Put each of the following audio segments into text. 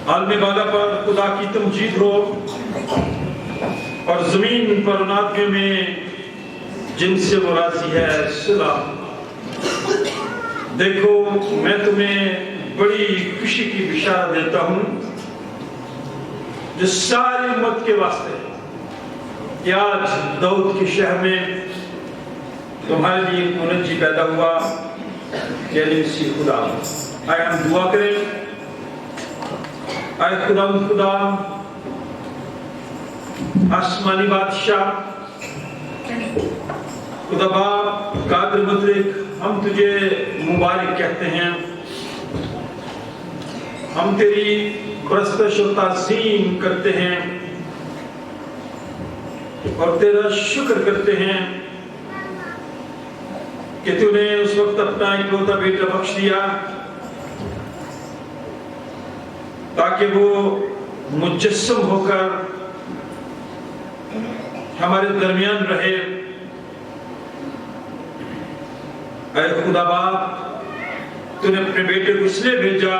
عالم بالا پر خدا کی تمجید ہو اور زمین پر ان آدمیوں میں جن سے وہ راضی ہے صلاح۔ دیکھو میں تمہیں بڑی خوشی کی بشارت دیتا ہوں جو ساری امت کے واسطے کہ آج داؤد کے شہر میں تمہارے لیے ایک منجی پیدا ہوا، یعنی مسیح خدا۔ آئے ہم دعا کریں۔ اے خدا آسمانی بادشاہ، خدا باپ قادر مطلق، ہم تجھے مبارک کہتے ہیں، ہم تیری پرستش و تعظیم کرتے ہیں اور تیرا شکر کرتے ہیں کہ تو نے اس وقت اپنا اکلوتا بیٹا بخش دیا تاکہ وہ مجسم ہو کر ہمارے درمیان رہے۔ اے خدا باپ، تو نے اپنے بیٹے کو اس لیے بھیجا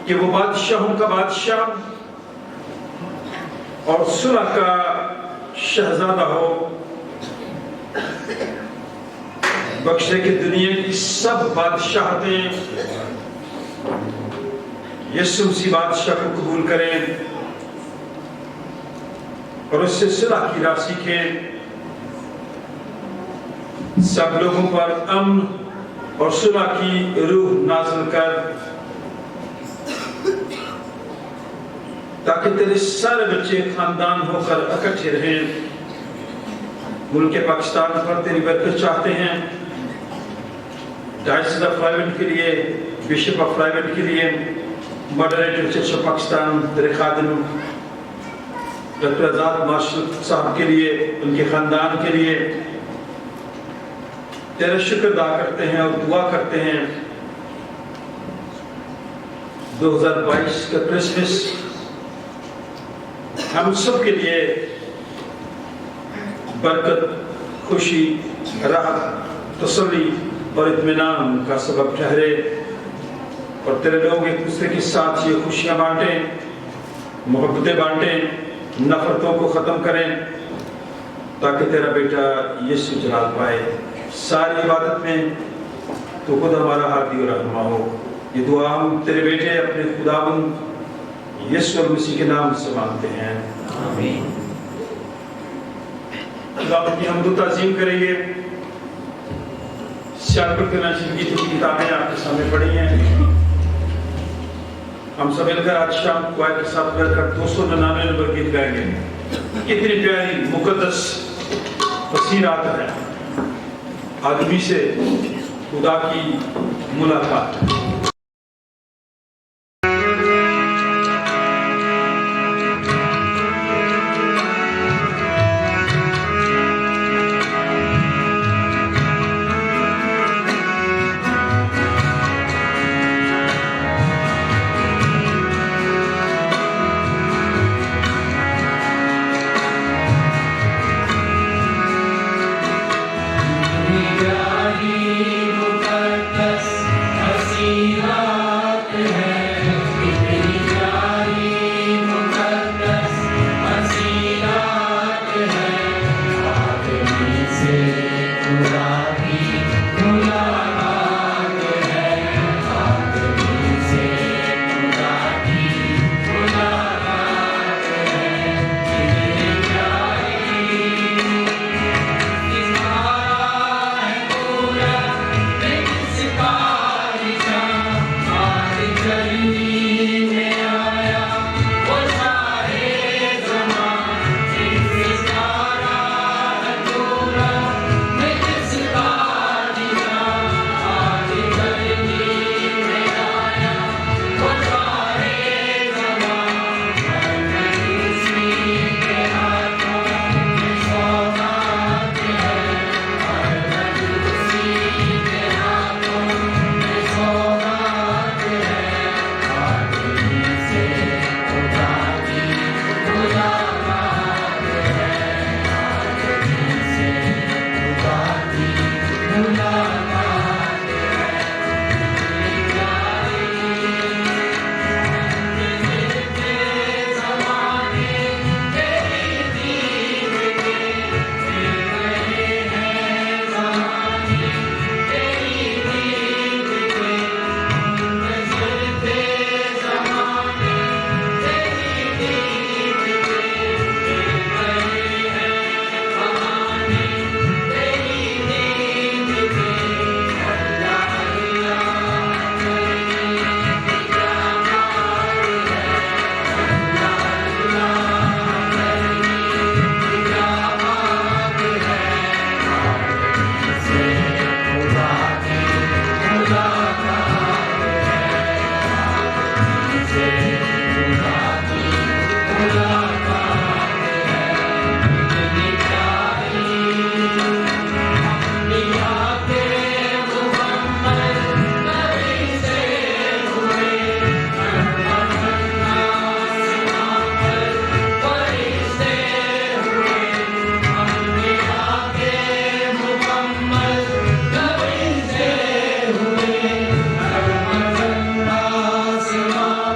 کہ وہ بادشاہوں کا بادشاہ اور صلح کا شہزادہ ہو، بخشے کہ دنیا کی سب بادشاہتیں یسوع مسیح بادشاہ کو قبول کریں اور اس سے صلح کی راہ سیکھیں۔ سب لوگوں پر امن اور صلح کی روح نازل کر تاکہ تیرے سارے بچے خاندان ہو کر اکٹھے رہیں۔ ملک پاکستان پر تیری برکت چاہتے ہیں۔ ڈائسس آف فلائیوڈ کے لیے، بشپ آف فلائیوڈ کے لیے، ماڈریٹر چرچ آف پاکستان تیرے خادم ڈاکٹر آزاد مارشل صاحب کے لیے، ان کے خاندان کے لیے تیرا شکر ادا کرتے ہیں اور دعا کرتے ہیں۔ 2022 کا کرسمس ہم سب کے لیے برکت، خوشی، راحت، تسلی اور اطمینان کا سبب ٹھہرے اور تیرے لوگ ایک دوسرے کے ساتھ یہ خوشیاں بانٹیں، محبتیں بانٹیں، نفرتوں کو ختم کریں تاکہ تیرا بیٹا یسوع جلال پائے۔ ساری عبادت میں تو خود ہمارا ہادی و رہنما ہو۔ یہ دعا ہم تیرے بیٹے اپنے خداوند یسوع مسیح کے نام سے مانگتے ہیں، آمین۔ خداوند کی حمد و تعظیم کریں گے۔ سیاقت کے نشر کی جو کتابیں آپ کے سامنے پڑھی ہیں، ہم سب مل کر آج شام دعا کے ساتھ مل کر 299 نمبر گیت گائیں گے۔ کتنی پیاری مقدس بصیرت ہے آدمی سے خدا کی ملاقات۔ مقدس حسین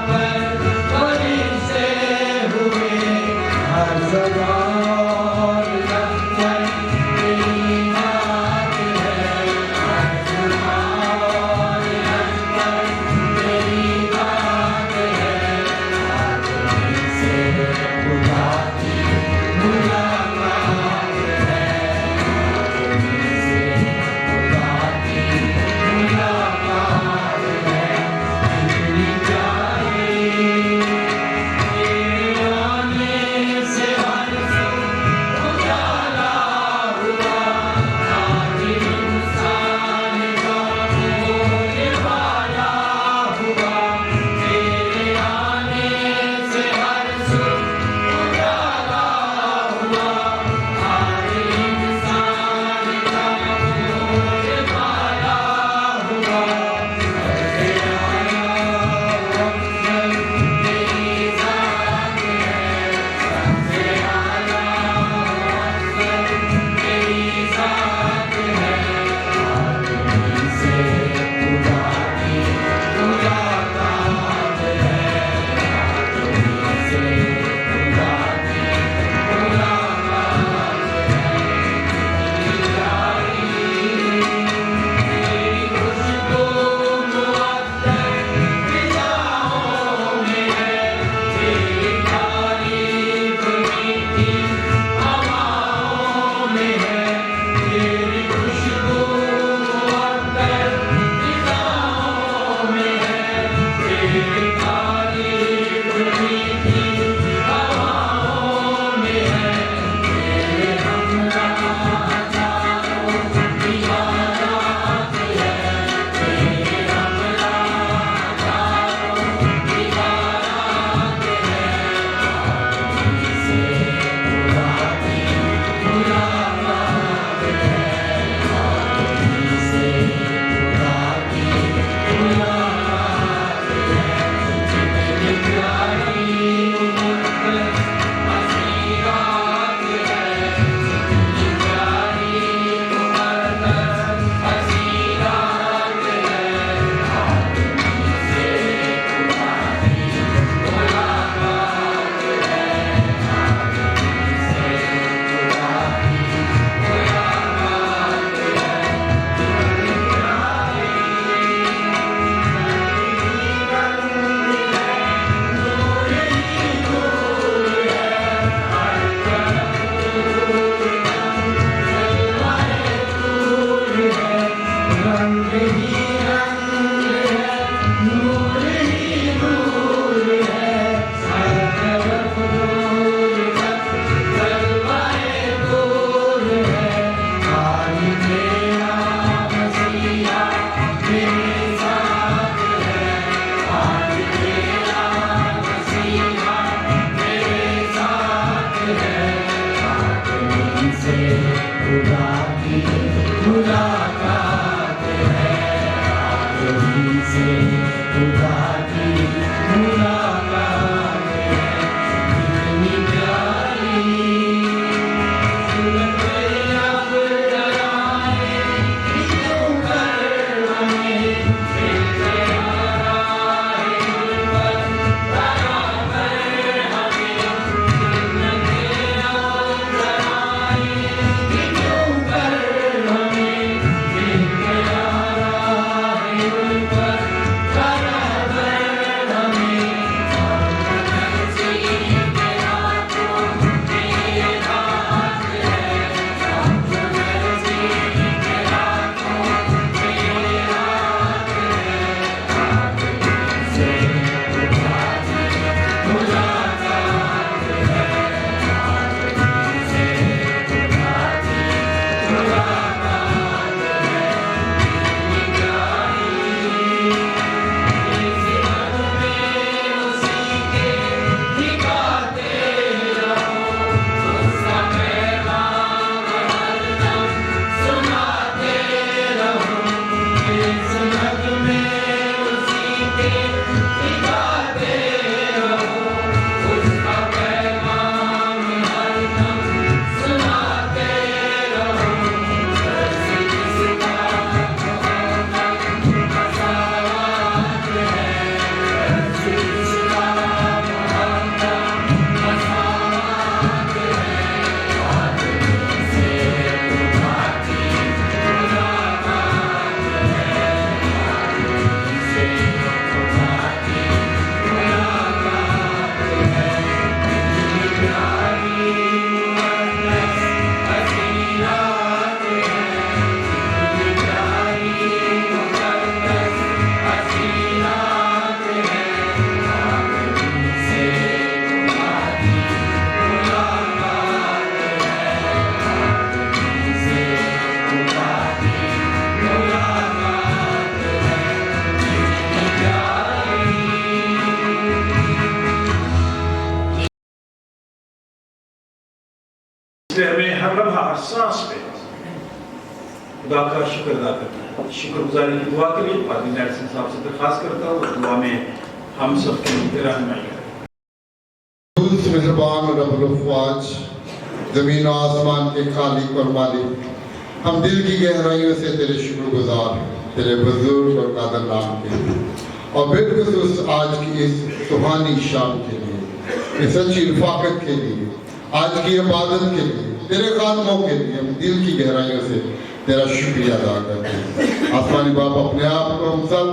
پر اس لیے ہمیں ہر لمحہ ہر سانس پہ خدا کا شکر ادا کرنا ہے. شکر گزاری کی دعا کے لیے پادری نیلسن صاحب سے درخواست کرتا ہوں دعا میں ہم سب کی رہنمائی کریں. مہربان اور رب الافواج، زمین و آسمان کے خالق اور مالک، ہم دل کی گہرائیوں سے تیرے شکر گزار ہیں تیرے بزرگ اور قادر نام کے لیے، اور بالخصوص آج کی اس سبحانی شام کے لیے، اس اچھی رفاقت کے لیے، آج کی عبادت کے لیے، تیرے خادموں کے لیے ہم دل کی گہرائیوں سے تیرا شکریہ ادا کرتے ہیں. آسمانی باپ، اپنے آپ کو ہم سب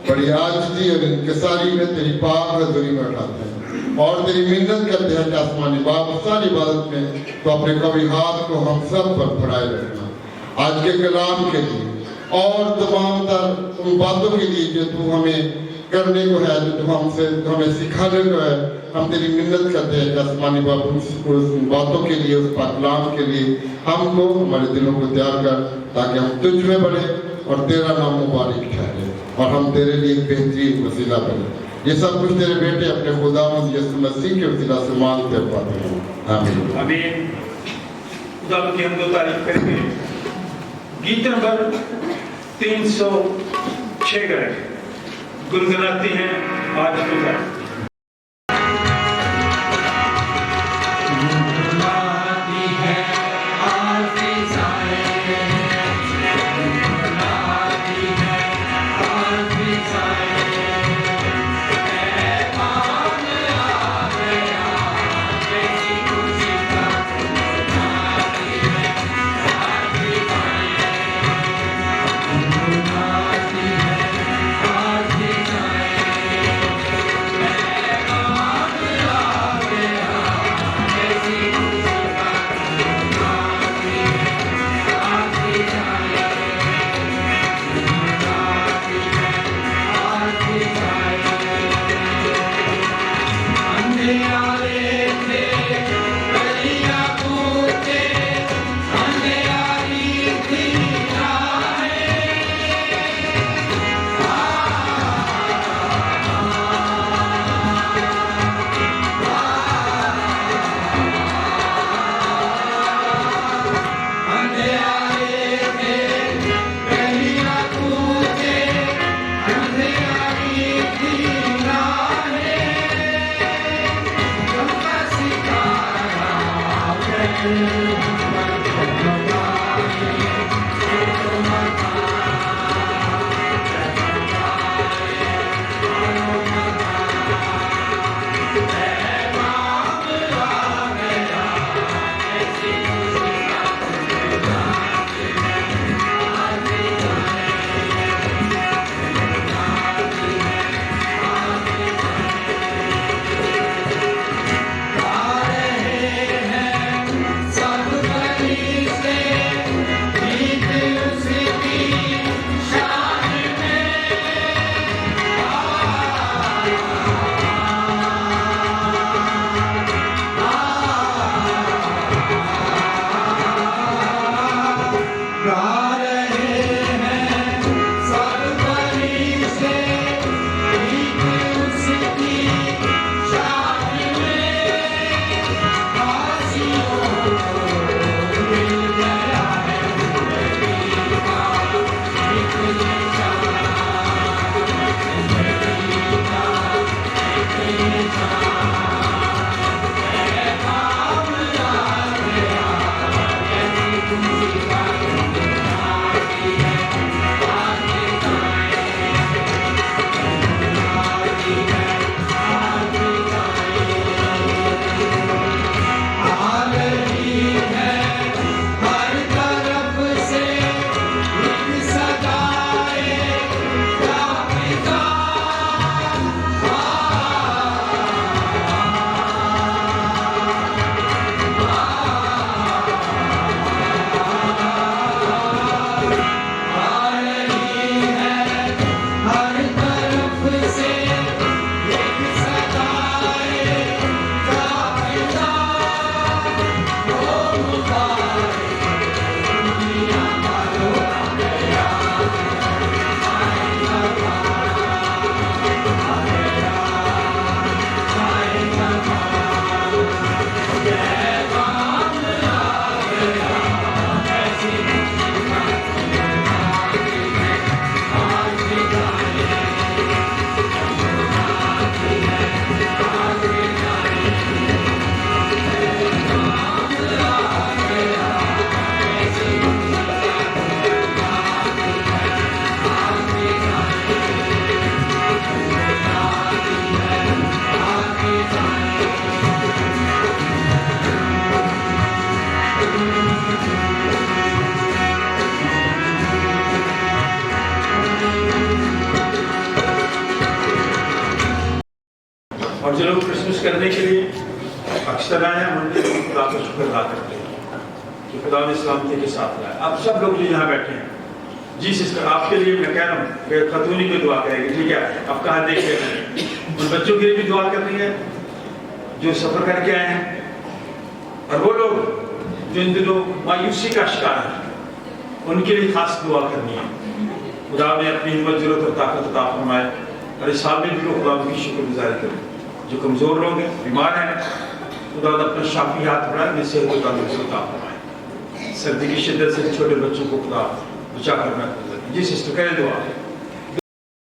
بڑی عاجزی اور انکساری میں تیری پاک حضوری میں اٹھاتے ہیں اور تیری منت کرتے ہیں کہ آسمانی باپ ساری عبادت میں تو اپنے قوی ہاتھ کو ہم سب پر پھڑائے رکھنا، آج کے کلام کے لیے اور تمام تر ان باتوں کے لیے جو تو ہمیں کرنے کو ہے، جو تو ہمیں سکھانے کو ہے. ہم تیری منت کرتے ہیں کہ آسمانی باپ ان باتوں کے لیے، اس پاکلام کے لیے ہم کو، ہمارے دلوں کو تیار کر تاکہ ہم تجھ میں بڑھیں اور تیرا نام مبارک ٹھہرے اور ہم تیرے لیے ایک بہترین وسیلہ بنے. یہ سب کچھ تیرے بیٹے اپنے خداوند یسوع مسیح کے وسیلہ سے مانگتے پاتے ہیں. آمین. آمین. خدا کی حمد و تعریف کریں گے. گیت نمبر 306 گنگناتی ہیں آج خدا. اور جو لوگ کرسمس کرنے کے لیے اکثر آئے ہیں ان کے لیے خدا کا شکر ادا کرتے ہیں کہ خدا نے سلامتی کے ساتھ لایا. آپ سب لوگ جو یہاں بیٹھے ہیں, جی سسٹر آپ کے لیے میں کہہ رہا ہوں کہ خاتونی کو دعا کرے گی, ٹھیک ہے, آپ کہاں دیکھ رہے ہیں, ان بچوں کے لیے بھی دعا کرنی ہے جو سفر کر کے آئے ہیں, اور وہ لوگ جو ان دنوں مایوسی کا شکار ہیں ان کے لیے خاص دعا کرنی ہے. خدا نے اپنی ہمت ضرورت اور طاقت عطا فرمائے, اور اس حال میں بھی خدا ان کی شکر گزاری کرے. جو کمزور لوگ ہیں, بیمار ہیں, خدا اپنا شافی ہاتھ بڑھائے, انہیں صحت و تندرستی عطا فرمائے. سردی کی شدت سے چھوٹے بچوں کو خدا بچا کر محفوظ رکھے. جی سسٹر کریں دعا.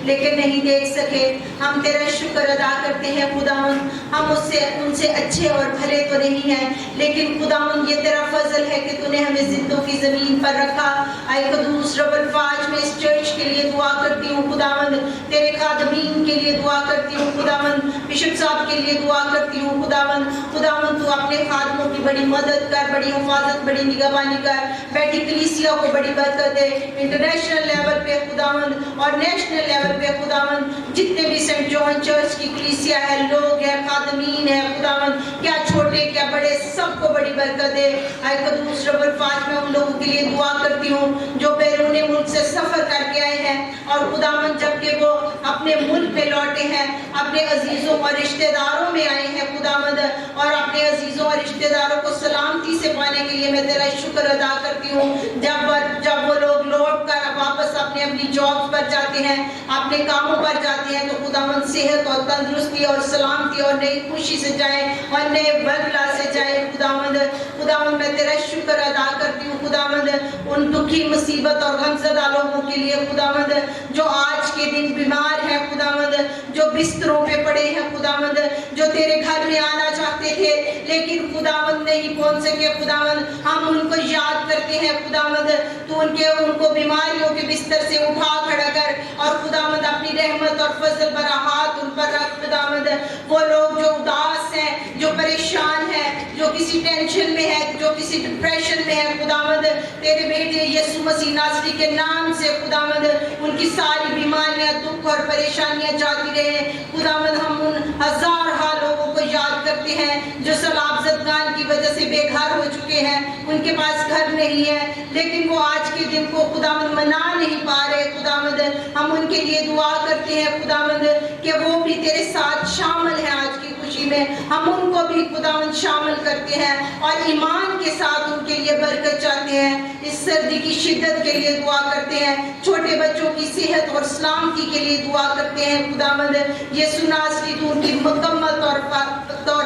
لیکن نہیں دیکھ سکے, ہم تیرا شکر ادا کرتے ہیں خداوند. ہم ان سے اچھے اور بھلے تو نہیں ہیں, لیکن خداوند یہ تیرا فضل ہے کہ تو نے ہمیں زندوں کی زمین پر رکھا. اے قدوس رب الفاج, میں اس چرچ کے لیے دعا کرتی ہوں خداوند, تیرے خادمین کے لیے دعا کرتی ہوں خداوند, بشپ صاحب کے لیے دعا کرتی ہوں خداوند. خداوند تو اپنے خادموں کی بڑی مدد کر, بڑی حفاظت, بڑی نگہبانی کر. بیٹی کلیسیا کو بڑی برکت دے, انٹرنیشنل لیول پہ خداوند اور نیشنل لیول پہ خداوند. جتنے بھی سینٹ جان چرچ کی کلیسیا ہے, لوگ ہیں, خادمین ہیں خداوند, کیا چھوٹے کیا بڑے, سب کو بڑی برکت دے. اے قدوس رب الفاج, میں ان لوگوں کے لیے دعا کرتی ہوں جو بیرون ملک سے سفر کر کے آئے ہیں, اور خداوند جب کہ وہ اپنے ملک میں لوٹے ہیں, اپنے عزیزوں اور رشتہ داروں میں آئے ہیں خداوند, اور اپنے عزیزوں اور رشتہ داروں کو سلامتی سے پانے کے لیے میں تیرا شکر ادا کرتی ہوں. جب وہ لوگ لوٹ کر واپس اپنی جاب پر جاتے ہیں, اپنے کاموں پر جاتے ہیں, تو خداوند صحت اور تندرستی اور سلامتی اور نئی خوشی سے جائیں اور نئے بغلا سے جائیں خداوند. خداوند میں تیرا شکر ادا کرتی ہوں خداوند ان دکھی, مصیبت اور غمزدہ لوگوں کے لیے خداوند, جو آج کے دن بیمار ہیں خداوند, جو بستروں پہ پڑے ہیں خداوند, جو تیرے گھر میں آنا چاہتے تھے لیکن خداوند نہیں پہنچ سکے خداوند. ہم ان کو یاد کرتے ہیں خداوند, تو ان کو بیماریوں کے بستر سے اٹھا کھڑا کر, اور خداوند اپنی رحمت اور فضل بھرا ہاتھ ان پر رکھ خداوند. وہ لوگ جو اداس ہیں, جو پریشان ہیں, جو کسی ٹینشن میں ہے, جو کسی ڈپریشن میں ہے خداوند, تیرے بیٹے یسوع مسیح ناصری کے نام سے خداوند ان کی ساری بیماریاں, دکھ اور پریشانیاں جاتی رہے خداوند. ہم ان ہزارہا لوگوں کو یاد کرتے ہیں جو سیلاب زدگان کی وجہ سے بے گھر ہو چکے ہیں, ان کے پاس گھر نہیں ہے, لیکن وہ آج کے دن کو خداوند منا نہیں پا رہے خداوند. ہم ان کے لیے دعا کرتے ہیں خداوند کہ وہ بھی تیرے ساتھ شامل ہیں آج کی خوشی میں. ہم ان کو بھی خداوند شامل کرتے ہیں اور ایمان کے ساتھ ان کے لیے برکت چاہتے ہیں. اس سردی کی شدت کے لیے دعا کرتے ہیں, چھوٹے بچوں کی صحت اور سلامتی کے لیے دعا کرتے ہیں خداوند. یسوع ناصری تو ان کی مکمل طور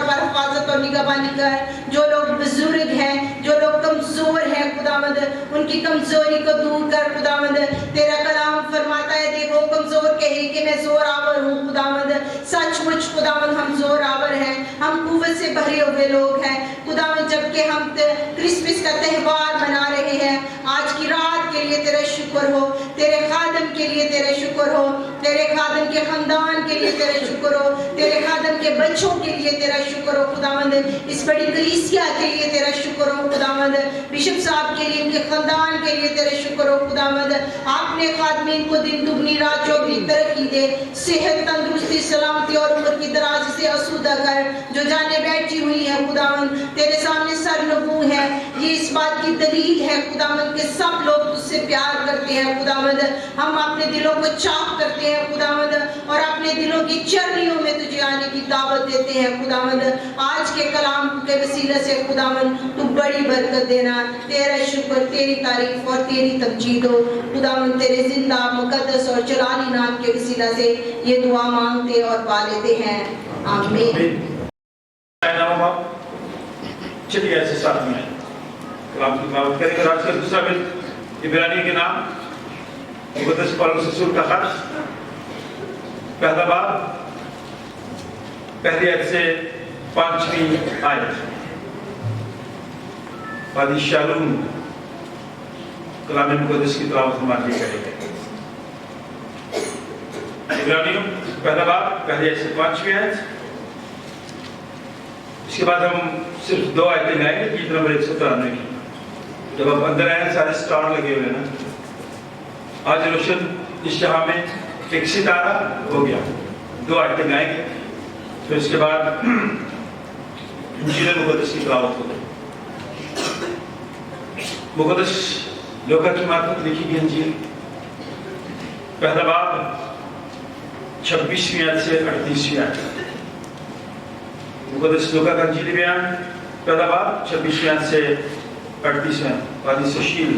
پر حفاظت اور نگہبانی کر. جو لوگ بزرگ ہیں, جو لوگ کمزور ہیں خداوند, ان کی کمزوری کو دور کر خداوند. تیرا کلام فرماتا ہے, دیکھو کمزور کہے کہ میں زور آور ہوں خداوند. سچ مچ خداوند ہم زور آور ہیں, ہم قوت سے بھرے ہوئے لوگ ہیں خداوند. جب کہ ہم کرسمس کا تہوار منا رہے ہیں, آج کی رات کے لیے تیرا شکر ہو, تیرے خادم کے لیے تیرا شکر ہو, تیرے خادم کے خاندان کے لیے تیرا شکر ہو, تیرے خادم کے بچوں کے لیے تیرا شکر ہو خداوند. اس بڑی کلیسیا کے لیے تیرا شکر ہو خداوند. بشپ صاحب کے لیے, ان کے خاندان کے لیے تیرا شکر ہو خداوند. آپ نے خادمین کو دن دگنی رات چوگنی ترقی دے, صحت, تندرستی, سلامتی اور عمر کی دراز سے آسودہ کر. جو جانیں بیٹھی ہوئی ہیں خداوند, تیرے سامنے سر نگوں ہیں, یہ اس بات کی دلیل ہے خداوند کہ سب لوگ تجھ سے پیار کرتے ہیں خداوند. ہم اپنے دلوں کو چاک کرتے ہیں خداوند, اور اپنے دلوں کی چرنیوں میں تجھے آنے کی دعوت دیتے ہیں خداوند. آج کے کلام کے وسیلے سے خداوند تو بڑی برکت دینا. تیرا شکر, تیری تعریف اور تیری تمجید ہو خداوند. تیرے زندہ, مقدس اور جلالی نام کے وسیلہ سے یہ دعا مانگتے اور پا لیتے ہیں, آمین. چلیے ایسے ساتھ میں کلام کی تلاوت کریں گے. آج کا دوسرا بل عبرانی کے نام مقدس پالوس رسول کا خط, پہلا باب, پہلی آیت سے 5ویں آیت. قاضی شالوم کلام مقدس کی تلاوت ہمارے لیے کرے گا. عبرانیوں پہلا باب, پہلی آیت سے 5ویں آیت. اس کے بعد ہم صرف 2 آیتیں گائیں گے, گیت نمبر 193 کی. جب آپ اندر آئے سارے سٹار لگے ہوئے نا, آج روشن اس جہاں میں ایک ستارہ ہو گیا. 2 آیتیں گائیں گے, پھر اس کے بعد انجیل مقدس کی تلاوت ہوگی. مقدس لوکا کی مارفت لکھی گئی انجیل پہلا باب 26ویں آیت سے 38ویں آیت. مقدس لوکا کا انجیلی بیان پہلا باب 26ویں آیت سے 38ویں. قاضی سشیل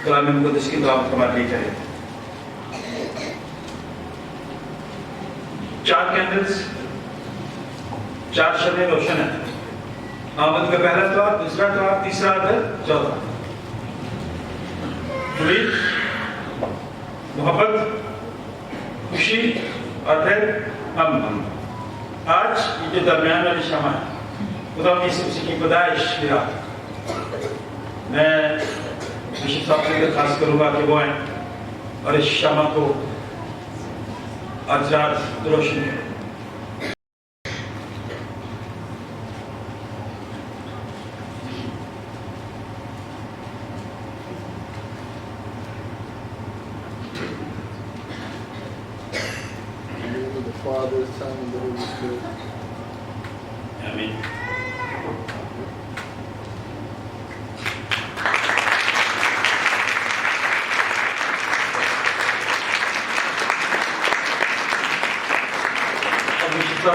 کلام مقدس کی تلاوت ہمارے لیے کرے. 4 کینڈلز، 4 شمعیں روشن ہیں. آمد کا پہلا اتوار، دوسرا اتوار، تیسرا اتوار، چوتھا. امید، محبت، خوشی اور پھر ہم آج یہ جو درمیان والی شمع ہے خدا کی پیدائش کی رات. میں بشپ صاحب سے درخواست کروں گا کہ وہ آئیں اور اس شمع کو آج رات روشن کریں. Father, Son, and the Holy Spirit. آمین.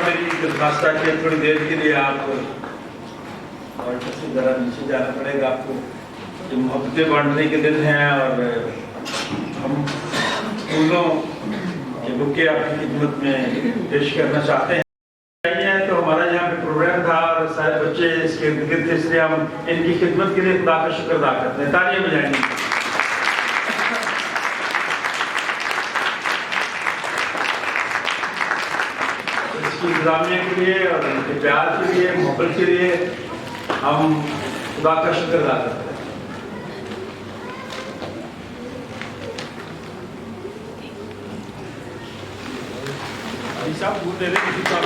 میری درخواست ہے کہ تھوڑی دیر کے لیے آپ اور ذرا نیچے جانا پڑے گا آپ کو. یہ محبتیں بانٹنے کے دن ہیں اور ہم پھولوں کے بکے آپ کی خدمت میں پیش کرنا چاہتے ہیں. تو ہمارا یہاں پہ پروگرام تھا اور سارے بچے اس کے ارد گرد تھے، اس لیے ہم ان کی خدمت کے لیے خدا کا شکر ادا کرتے ہیں. تالیاں بجائیں گے. اس کی انتظامیہ کے لیے اور ان کے پیار کے لیے، محبت کے لیے ہم خدا کا شکر ادا کرتے ہیں. صاحب دے دیں کسی صاحب.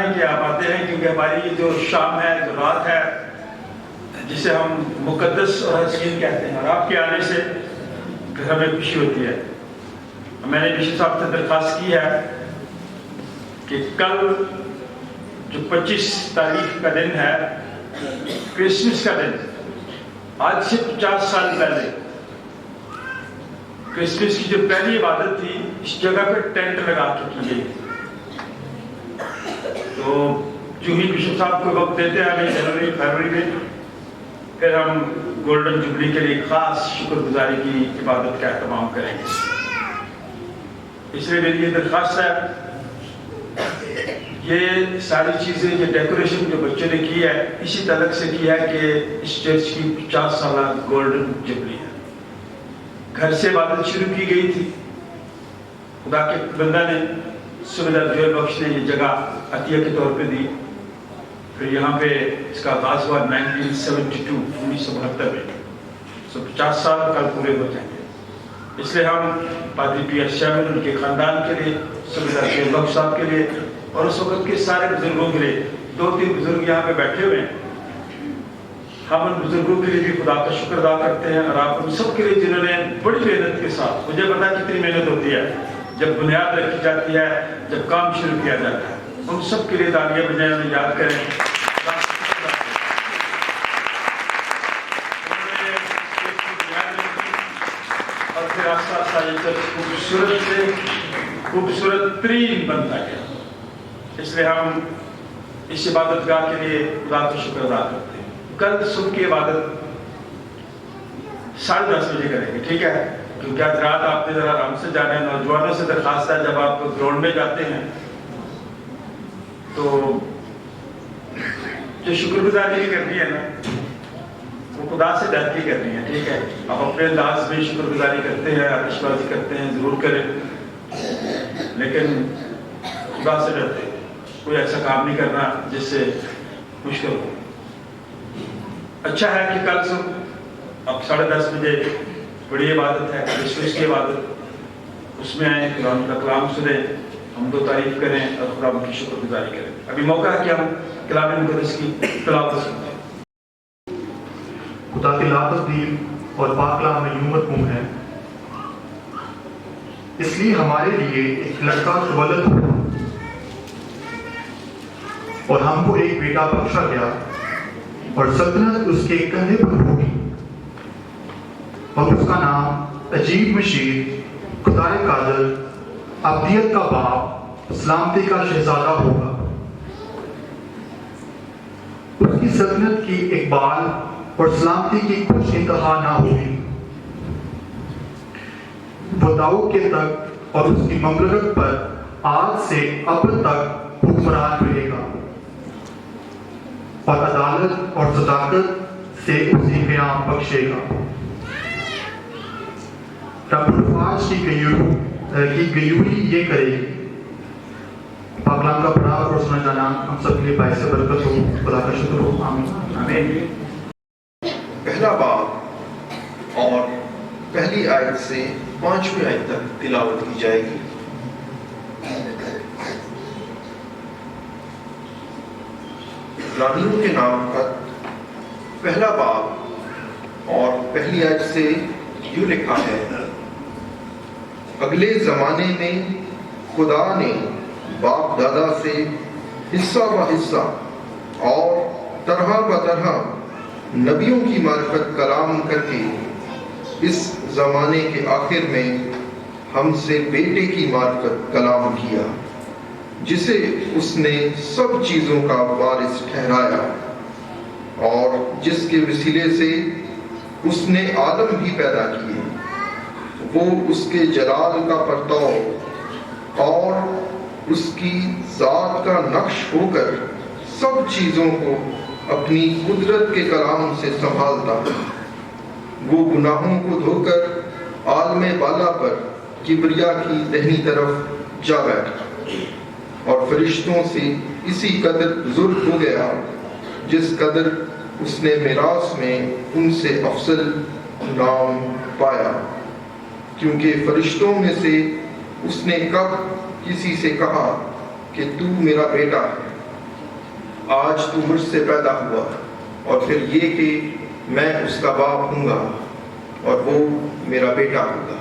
ہیں کہ آپ آتے ہیں کیونکہ ہماری یہ جو شام ہے، جو رات ہے، جسے ہم مقدس اور حسین کہتے ہیں، اور آپ کے آنے سے ہمیں خوشی ہوتی ہے. میں نے بشپ صاحب سے درخواست کی ہے کہ کل جو 25 تاریخ کا دن ہے، کرسمس کا دن، آج سے 50 سال پہلے کرسمس کی جو پہلی عبادت تھی اس جگہ پہ ٹینٹ لگا کے کی گئی. تو جو ہی بشپ صاحب کو وقت دیتے ہیں ہمیں جنوری فروری میں، پھر ہم گولڈن جوبلی کے لیے خاص شکر گزاری کی عبادت کا اہتمام کریں گے. اس لیے میری یہ درخواست ہے، یہ ساری چیزیں، یہ ڈیکوریشن جو بچوں نے کی ہے اسی تعلق سے کی ہے کہ اس چرچ کی 50 سالہ گولڈن جوبلی ہے. گھر سے عبادت شروع کی گئی تھی. خدا کے بندہ نے سبیدار جویل بخش نے یہ جگہ عطیہ کے طور پہ دی. پھر یہاں پہ اس کا آغاز ہوا 1972 میں. 50 سال کل پورے ہو جائیں گے. اس لیے ہم پادری پی ایس شامل، ان کے خاندان کے لیے، سبیدار جویل بخش صاحب کے لیے اور اس وقت کے سارے بزرگوں کے لیے، 2-3 بزرگ یہاں پہ بیٹھے ہوئے ہیں، ہم ان بزرگوں کے لیے بھی خدا کا شکر ادا کرتے ہیں. اور آپ ان سب کے لیے جنہوں نے بڑی محنت کے ساتھ، مجھے پتا کتنی محنت ہوتی ہے جب بنیاد رکھی جاتی ہے، جب کام شروع کیا جاتا ہے، ان سب کے لیے تالیاں بجائیں، انہیں یاد کریں. اور پھر آہستہ آہستہ یہ چرچ خوبصورت سے خوبصورت ترین بنتا گیا. اس لیے ہم اس عبادت گاہ کے لیے خدا کا شکر ادا کرتے ہیں. کل صبح کی عبادت 10:30 بجے کریں گے، ٹھیک ہے؟ کیونکہ آج رات آپ نے ذرا آرام سے جانا ہے. نوجوانوں سے درخواست ہے جب آپ گراؤنڈ میں جاتے ہیں تو جو شکر گزاری بھی کرنی ہے نا، وہ خدا سے ڈر کے کرنی ہے، ٹھیک ہے؟ آپ اپنے انداز میں شکر گزاری کرتے ہیں، آتش بازی کرتے ہیں، ضرور کریں، لیکن خدا سے ڈرتے ہیں. کوئی ایسا کام نہیں کرنا جس سے مشکل ہو. اچھا ہے کہ کل صبح اب 10:30 بجے بڑی عبادت ہے، کرسمس کی عبادت، اس میں آئیں، قرآن کا کلام سنیں، حمد و تعریف کریں اور خدا کی شکر گزاری کریں. ابھی موقع ہے کہ ہم कलाम मुक़द्दस की तिलावत सुनते हैं। खुदा की लातब्दील और पाक कलाम में यूं मज़मून है, इसलिए हमारे लिए एक लड़का तवल्लुद हुआ और हमको एक बेटा बख्शा गया और सल्तनत उसके कंधे पर होगी और उसका नाम अजीब मशीर, खुदाए कादिर, अब्दियत का बाप, सलामती का शहजादा होगा। उसकी सल्तनत की इकबाल और सलामती की कुछ इंतहा ना होगी। वो दाऊद के तख्त और उसकी ममलकत पर आज से अब तक हुक्मरान रहेगा और अदालत और सदाकत से उसे क़याम बख्शेगा। रब्बुल फ़ाज की गयूरी ये करेगी। पाक कलाम का पढ़ा और सुना जाना हम सब के लिए बाइस बरकत हो। खुदा का शुक्र हो। आमीन आमीन। पहला बाब और पहली आयत से 5वीं आयत तक तिलावत की जाएगी। इब्रानियों के नाम का पहला बाब और पहली आयत से यूं लिखा है, अगले जमाने में खुदा ने बाप दादा से हिस्सा व हिस्सा और तरह ब तरह नबियों की मार्फत कलाम करके इस जमाने के आखिर में हमसे बेटे की मार्फत कलाम किया, जिसे उसने सब चीजों का वारिस ठहराया और जिसके वसीले से उसने आदम भी पैदा किए। वो उसके जलाल का परताव और उसकी जात का नक्श होकर सब चीजों को अपनी कुदरत के कलाम से संभालता है। वो गुनाहों को धोकर आलमे बाला पर किबरिया की दहनी तरफ जा बैठा और फरिश्तों से इसी कदर बुजुर्ग हो गया जिस कदर उसने मिरास में उनसे अफसल नाम पाया, क्योंकि फरिश्तों में से उसने कब किसी से कहा कि तू मेरा बेटा है, आज तू मुझसे पैदा हुआ, और फिर ये कि मैं उसका बाप हूँगा और वो मेरा बेटा होगा।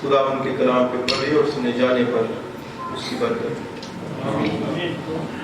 खुदा उनके कलाम पे पढ़े और सुने जाने पर उसकी बरकत। आमीन।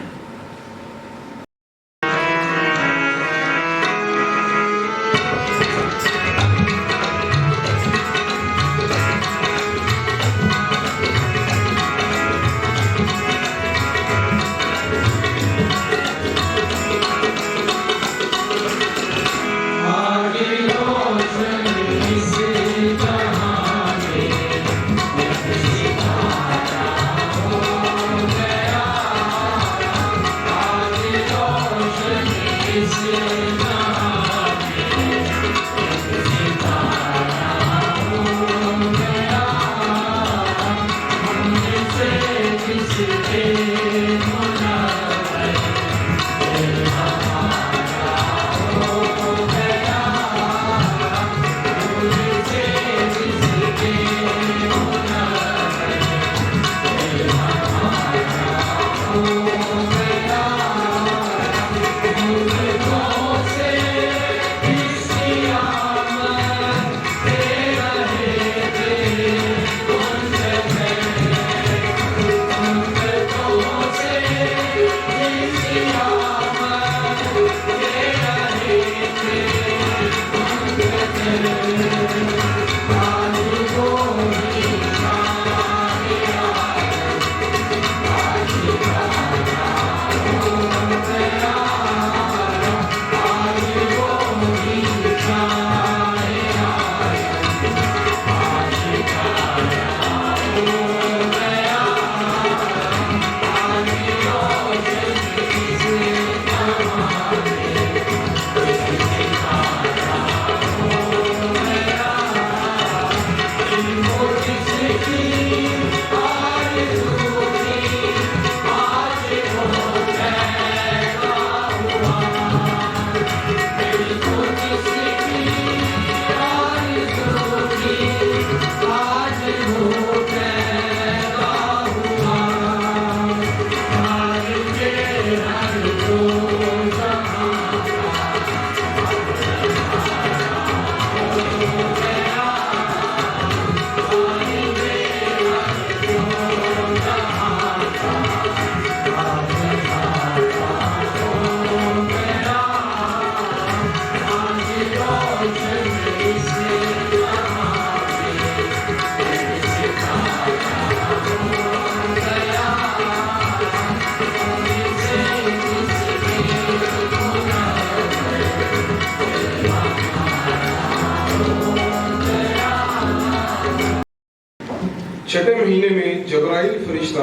छठे महीने में जबराइल फरिश्ता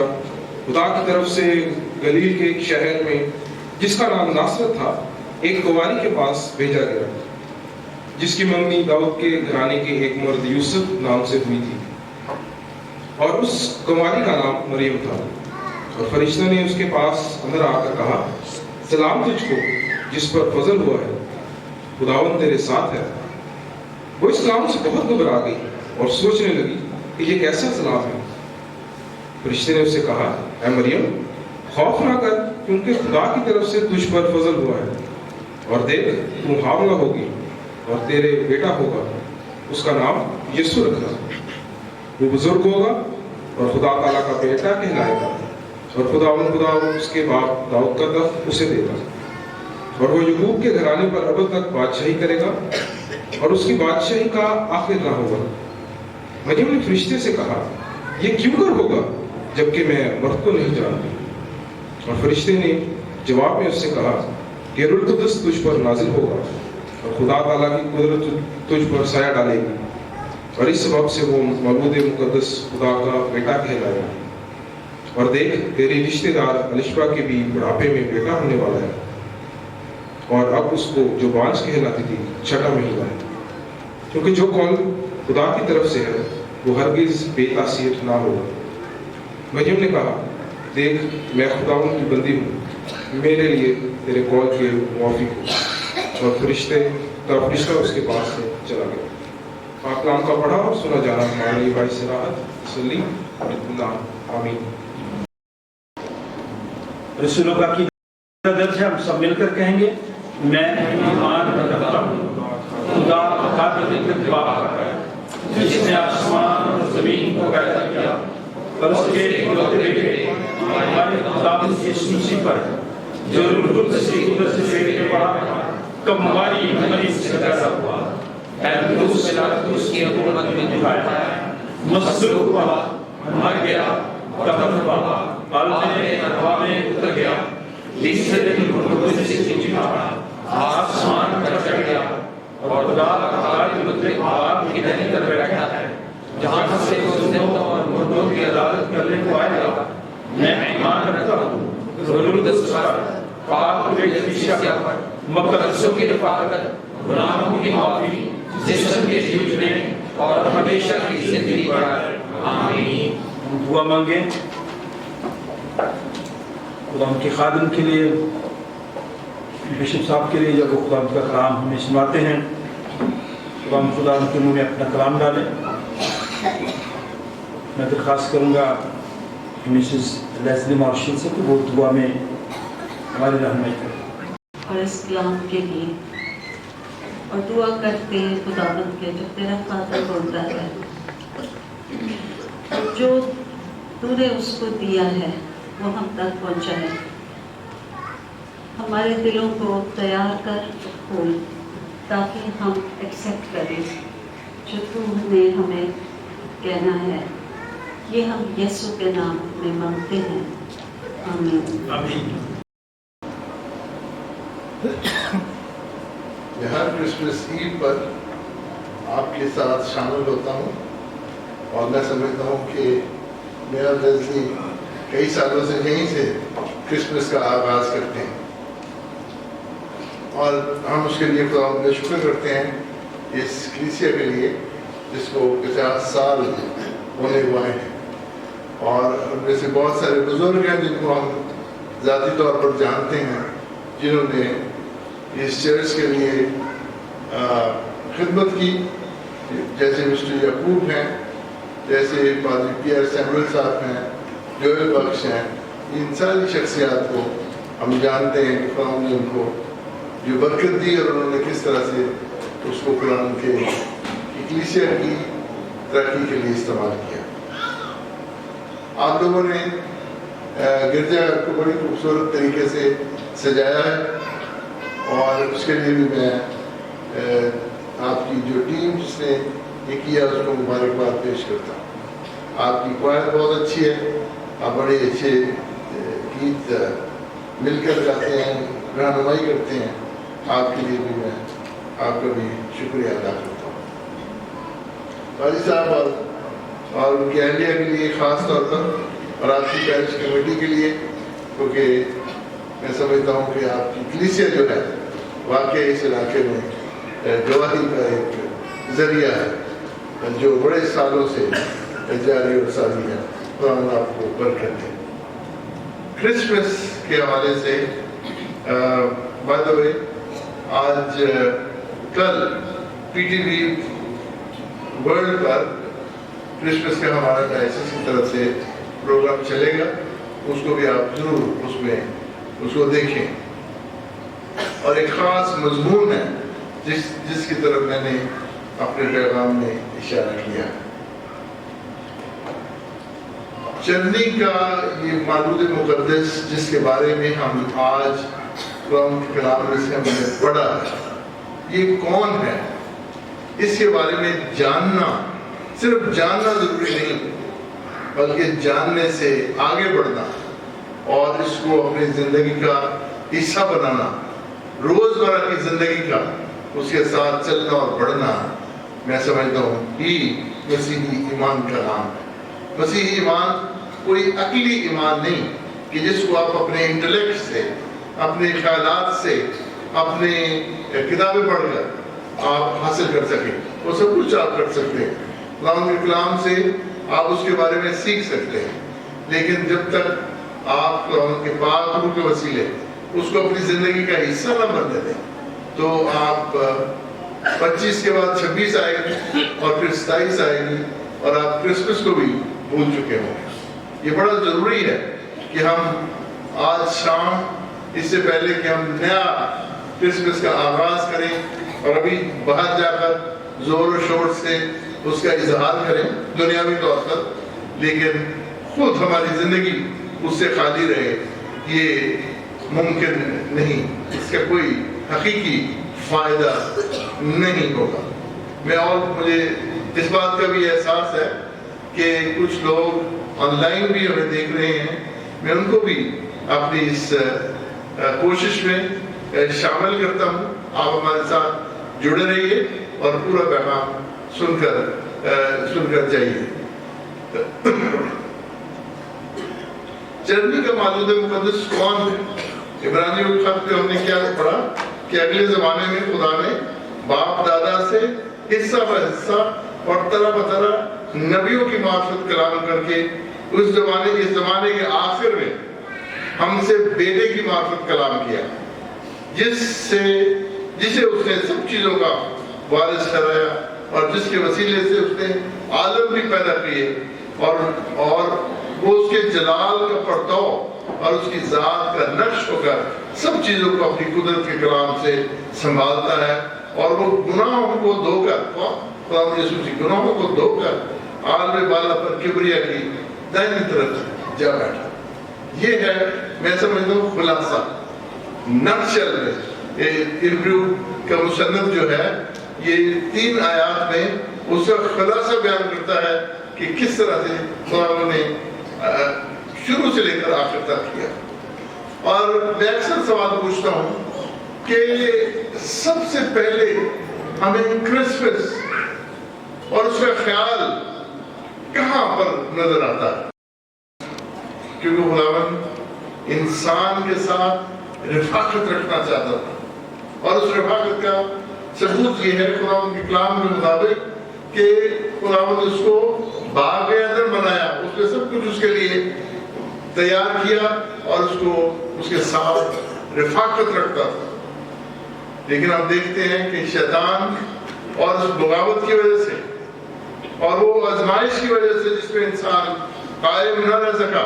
खुदा की तरफ से गलील के एक शहर में जिसका नाम नासरत था एक कुंवारी के पास भेजा गया, जिसकी मंगनी दाऊद के घराने के एक मर्द यूसुफ नाम से हुई थी, और उस कुंवारी का नाम मरियम था। और फरिश्ता ने उसके पास अंदर आकर कहा, सलाम तुझको जिस पर फजल हुआ है, खुदावंद तेरे साथ है। वो इस कलाम से बहुत घबरा गई और सोचने लगी कि ये कैसा सलाम है। फरिश्ते ने उससे कहा, ऐ मरियम, खौफ ना कर, क्योंकि खुदा की तरफ से तुझ पर फजल हुआ है, और देख तू हामला होगी और तेरे बेटा होगा, उसका नाम यीशु रखना। वो बुजुर्ग होगा और खुदा ताला का बेटा कहलाएगा, और खुदा उसके बाप दाऊद का तख्त उसे देगा, और वो यकूब के घराने पर अब तक बादशाही करेगा, और उसकी बादशाही का आखिर ना होगा। मरियम ने फरिश्ते से कहा, ये क्यों कर होगा जबकि मैं मर्द को नहीं जानती। और फरिश्ते ने जवाब में उससे कहा कि रूह कुद्दस तुझ पर नाजिल होगा और खुदा ताला की कुदरत तुझ पर साया डालेगी, और इस सबब से वो मौलूद मुकद्दस खुदा का बेटा कहलाएगा। और देख तेरी रिश्तेदार अलिशबा के भी बुढ़ापे में बेटा होने वाला है, और अब उसको जो बांझ कहलाती थी छठा महीना है, क्योंकि जो कौल खुदा की तरफ से है वो हरगिज बेतासीर ना होगा। मरियम ने कहा, देख मैं खुदावंद की बंदी हूँ, मेरे लिए तेरे कौल के मुआफिक हो। और फरिश्ता उसके पास से चला गया। पाक कलाम का पढ़ा और सुना जाना हमारे भाई से राहत सल्ली आमीन। रसूलों का की दर्ज है, हम सब मिलकर कहेंगे, मैं ईमान रखता हूँ खुदा जिसने आसमान और जमीन को पैदा किया, और उसके इकलौते बेटे हमारे खुदा यीशु मसीह पर जो रूह कुद्दस की कुदरत से पेट में पड़ा कमवारी मरीज से पैदा हुआ, उसकी हुकूमत में दिखाया, मसलूब हुआ, मर गया, दफन हुआ, पालने हवा में उतर गया, तीसरे दिन रूह कुद्दस से जी उठा, आसमान पर चढ़ गया, और खुदा ताला के बदले आग की दाहिनी तरफ बैठा है, जहाँ से वो जिंदा और मुर्दों की अदालत करने को आएगा। मैं ईमान रखता हूँ रूह कुद्दस पर, पाक कलीसिया पर, मुकद्दसों की रफ़ाकत, गुनाहों की माफ़ी, जिस्म के जी उठने और हमेशा की ज़िंदगी पर। आमीन। दुआ मांगे। खुदा उनके खादिम के लिए, बिशप साहब के लिए, जब वो खुदा का कलाम हमें सुनाते हैं, खुदा उनके मुंह में अपना कलाम डालें। मैं दरख्वास्त करूँगा मिसेस लेस्ली मार्शल से कि वो दुआ में हमारी रहनुमाई करें। और इस कलाम के लिए और दुआ करते हैं खुदावंद के, जो तेरा खातिर बोलता है, जो तूने उसको दिया है वो हम तक पहुँचाए। हमारे दिलों को तैयार कर खोल, ताकि हम एक्सेप्ट करें जो तूने हमें कहना है। ये हम यीशु के नाम में मांगते हैं, आमीन। आमीन। मैं हर क्रिसमस ईव पर आपके साथ शामिल होता हूँ, और मैं समझता हूँ कि मेरा लेस्ली कई सालों से यहीं से क्रिसमस का आगाज़ करते हैं, और हम उसके लिए खुदा का शुक्र करते हैं इस कलीसिया के लिए जिसको 50 साल होने हुए हैं। और उनमें से बहुत सारे बुजुर्ग हैं जिनको हम ज़ाती तौर पर जानते हैं, जिन्होंने इस चर्च के लिए खिदमत की, जैसे मिस्टर यकूब हैं, जैसे पादरी पियर सैमुअल साहब हैं, जोएल बख्श हैं। इन सारी शख्सियात को हम जानते हैं कि खुदा ने उनको जो बरकत दी और उन्होंने किस तरह से उसको कुरान के कलीसिया की तरक्की के लिए इस्तेमाल किया। आप लोगों ने गिरजाघर को बड़ी खूबसूरत तरीके से सजाया है, और उसके लिए भी मैं आपकी जो टीम जिसने ये किया उसको मुबारकबाद पेश करता हूँ। आपकी क्वायर बहुत अच्छी है, आप बड़े अच्छे गीत मिलकर गाते हैं, रहनुमाई करते हैं। आपके लिए भी मैं आपका भी शुक्रिया अदा करता हूँ। वाली साहब और اور ان کی اہلیہ کے لیے خاص طور پر اور آپ کی پیرش کمیٹی کے لیے، کیونکہ میں سمجھتا ہوں کہ آپ کی کلیسیا جو ہے واقعی اس علاقے میں گواہی کا ایک ذریعہ ہے جو بڑے سالوں سے جاری اور ساری ہے. قرآن آپ کو برکت دے. کرسمس کے حوالے سے بائی دا وے آج کل پی ٹی وی ورلڈ پر کرسمس کا ہمارا ڈائسس کی طرف سے پروگرام چلے گا. اس کو بھی آپ ضرور اس کو دیکھیں. اور ایک خاص مضمون ہے جس کی طرف میں نے اپنے پیغام میں اشارہ کیا. چرنی کا یہ مولود مقدس جس کے بارے میں ہم آج قرآن کے کلام میں سے ہم نے پڑھا، یہ کون ہے؟ اس کے بارے میں جاننا، صرف جاننا ضروری نہیں بلکہ جاننے سے آگے بڑھنا اور اس کو اپنی زندگی کا حصہ بنانا، روزمرہ کی زندگی کا اس کے ساتھ چلنا اور بڑھنا، میں سمجھتا ہوں یہ مسیحی ایمان کا نام ہے. مسیحی ایمان کوئی عقلی ایمان نہیں کہ جس کو آپ اپنے انٹلیکٹ سے، اپنے خیالات سے، اپنے کتابیں پڑھ کر آپ حاصل کر سکیں. وہ سب کچھ آپ کر سکتے ہیں، قرآن کے کلام سے آپ اس کے بارے میں سیکھ سکتے ہیں، لیکن جب تک آپ قرآن کے پاک روح کے وسیلے اس کو اپنی زندگی کا حصہ نہ بننے دیں تو آپ 25 کے بعد 26 آئے گی اور پھر 27 آئے گی اور آپ کرسمس کو بھی بھول چکے ہوں. یہ بڑا ضروری ہے کہ ہم آج شام اس سے پہلے کہ ہم نیا کرسمس کا آغاز کریں اور ابھی باہر جا کر زور و شور سے اس کا اظہار کریں دنیاوی طور پر، لیکن خود ہماری زندگی اس سے خالی رہے، یہ ممکن نہیں. اس کا کوئی حقیقی فائدہ نہیں ہوگا. مجھے اس بات کا بھی احساس ہے کہ کچھ لوگ آن لائن بھی ہمیں دیکھ رہے ہیں. میں ان کو بھی اپنی اس کوشش میں شامل کرتا ہوں. آپ ہمارے ساتھ جڑے رہیے اور پورا پیغام سن کر جائیے. چرنی کا مولود مقدس کون ہے؟ عبرانیوں کے خط پہ ہم نے کیا پڑھا کہ اگلے زمانے میں خدا نے باپ دادا سے حصہ بہ حصہ اور طرح بطرح نبیوں کی معرفت کلام کر کے اس زمانے کے آخر میں ہم سے بیٹے کی معرفت کلام کیا، جسے اس نے سب چیزوں کا وارث ٹھہرایا اور جس کے وسیلے سے اس نے عالم بھی پیدا کیے اور وہ اس کے جلال کا پرتو اور اس کی ذات کا نقش ہو کر سب چیزوں کو اپنی قدرت کے کلام سے سنبھالتا ہے. اور وہ گناہوں کو دھو کر گناہوں کو دھو کر عالم بالا پر کبریا کی دائیں طرف جا بیٹھا. یہ ہے میں سمجھتا ہوں خلاصہ نقشل میں. عبریو کا مصنف جو ہے یہ 3 آیات میں اس کا خلاصہ بیان کرتا ہے کہ کس طرح سے خدا نے شروع سے لے کر آخر تک کیا. اور میں اکثر سوال پوچھتا ہوں کہ سب سے پہلے ہمیں کرسمس اور اس کا خیال کہاں پر نظر آتا ہے؟ کیونکہ خداوند انسان کے ساتھ رفاقت رکھنا چاہتا تھا اور اس رفاقت کا ثبوت یہ ہے خداوند کے کلام کے مطابق کہ خداوند اس کو باغ عدن بنایا، اس نے سب کچھ اس کے لیے تیار کیا اور اس کو اس کے ساتھ رفاقت رکھتا تھا. لیکن ہم دیکھتے ہیں کہ شیطان اور اس بغاوت کی وجہ سے اور وہ آزمائش کی وجہ سے جس پہ انسان قائم نہ رہ سکا،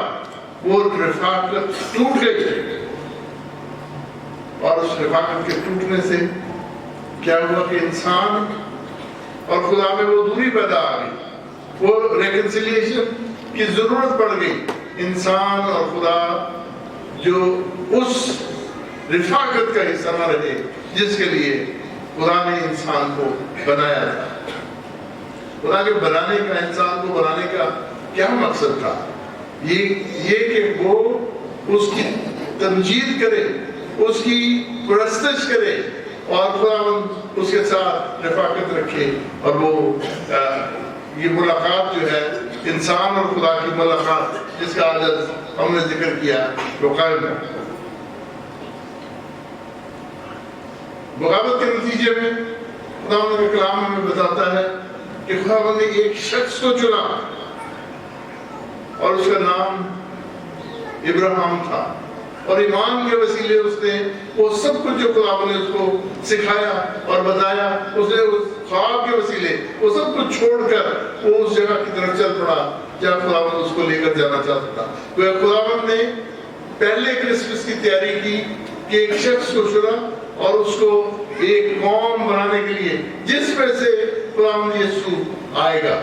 وہ رفاقت ٹوٹ گئی. اور اس رفاقت کے ٹوٹنے سے کیا ہوا کہ انسان اور خدا میں وہ دوری پیدا آ گئی، وہ ریکنسیلیشن کی ضرورت پڑ گئی. انسان اور خدا جو اس رفاقت کا حصہ نہ رہے جس کے لیے خدا نے انسان کو بنایا تھا. خدا کے بنانے کا، انسان کو بنانے کا کیا مقصد تھا؟ یہ کہ وہ اس کی تمجید کرے، اس کی پرستش کرے اور خداوند اس کے ساتھ رفاقت رکھے. اور وہ یہ ملاقات جو ہے इंसान और खुदा की मुलाकात जिसका आज हमने जिक्र किया वो कायम है। बगावत के नतीजे में खुदावंद का कलाम हमें बताता है कि खुदावंद ने एक शख्स को चुना और उसका नाम इब्राहिम था, और ईमान के वसीले उसने वो सब कुछ जो खुदावंद ने उसको सिखाया और बताया, उसने उस ख्वाब के वसीले वो सब कुछ छोड़कर वो उस जगह की तरफ चल पड़ा जहाँ खुदावंद उसको लेकर जाना चाहता था। तो खुदावंद ने पहले क्रिसमस की तैयारी की कि एक शख्स को चुना और उसको एक कौम बनाने के लिए जिसमें से खुदावंद यीशु आएगा।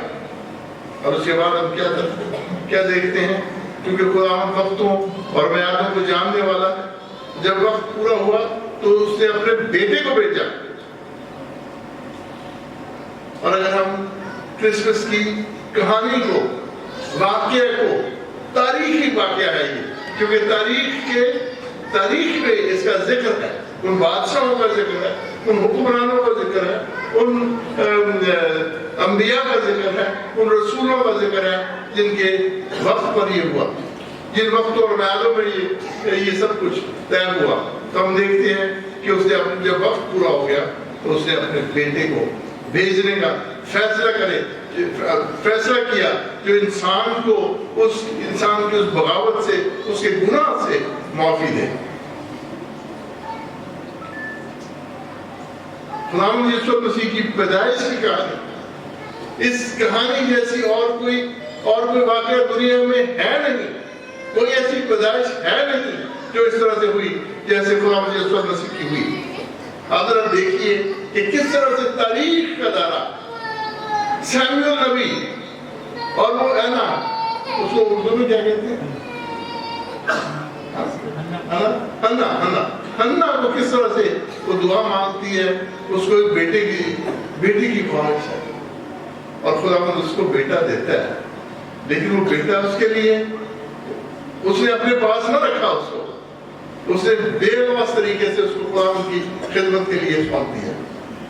और उसके बाद हम क्या देखते हैं, क्योंकि खुदावंद वक्तों और मियादों को जानने वाला है। जब वक्त पूरा हुआ तो उसने अपने बेटे को भेजा। और अगर हम क्रिसमस की कहानी को, वाक्य को, तारीखी वाक्य है ये, क्योंकि तारीख में इसका जिक्र है, उन बादशाहों का जिक्र है, उन हुक्मरानों का जिक्र है, उन अंबिया का जिक्र है, उन रसूलों का जिक्र है जिनके वक्त पर ये हुआ, जिन वक्तों और मियादों में ये सब कुछ तय हुआ। तो हम देखते हैं कि उसने जब वक्त पूरा हो गया तो उसने अपने बेटे को भेजने का फैसला किया जो इंसान को उस बगावत से, उसके गुनाह से माफी दे। खुदावंद यीशु मसीह की पैदाइश की कहानी, इस कहानी जैसी और कोई वाकया दुनिया में है नहीं, कोई ऐसी पैदाइश है नहीं जो इस तरह से हुई जैसे खुदावंद यीशु मसीह की हुई। आप जरा देखिए कि किस तरह से तारीख का दायरा सैमुअल नबी और वो एना, उसको उर्दू में क्या कहते हैं, हन्ना को किस तरह से वो दुआ मांगती है, उसको एक बेटी की ख्वाहिश है और खुदावंद उसको बेटा देता है, लेकिन वो बेटा उसके लिए उसने अपने पास न रखा, उसने बेवस तरीके से उसको खुदावंद की खिदमत के लिए सौंप दिया।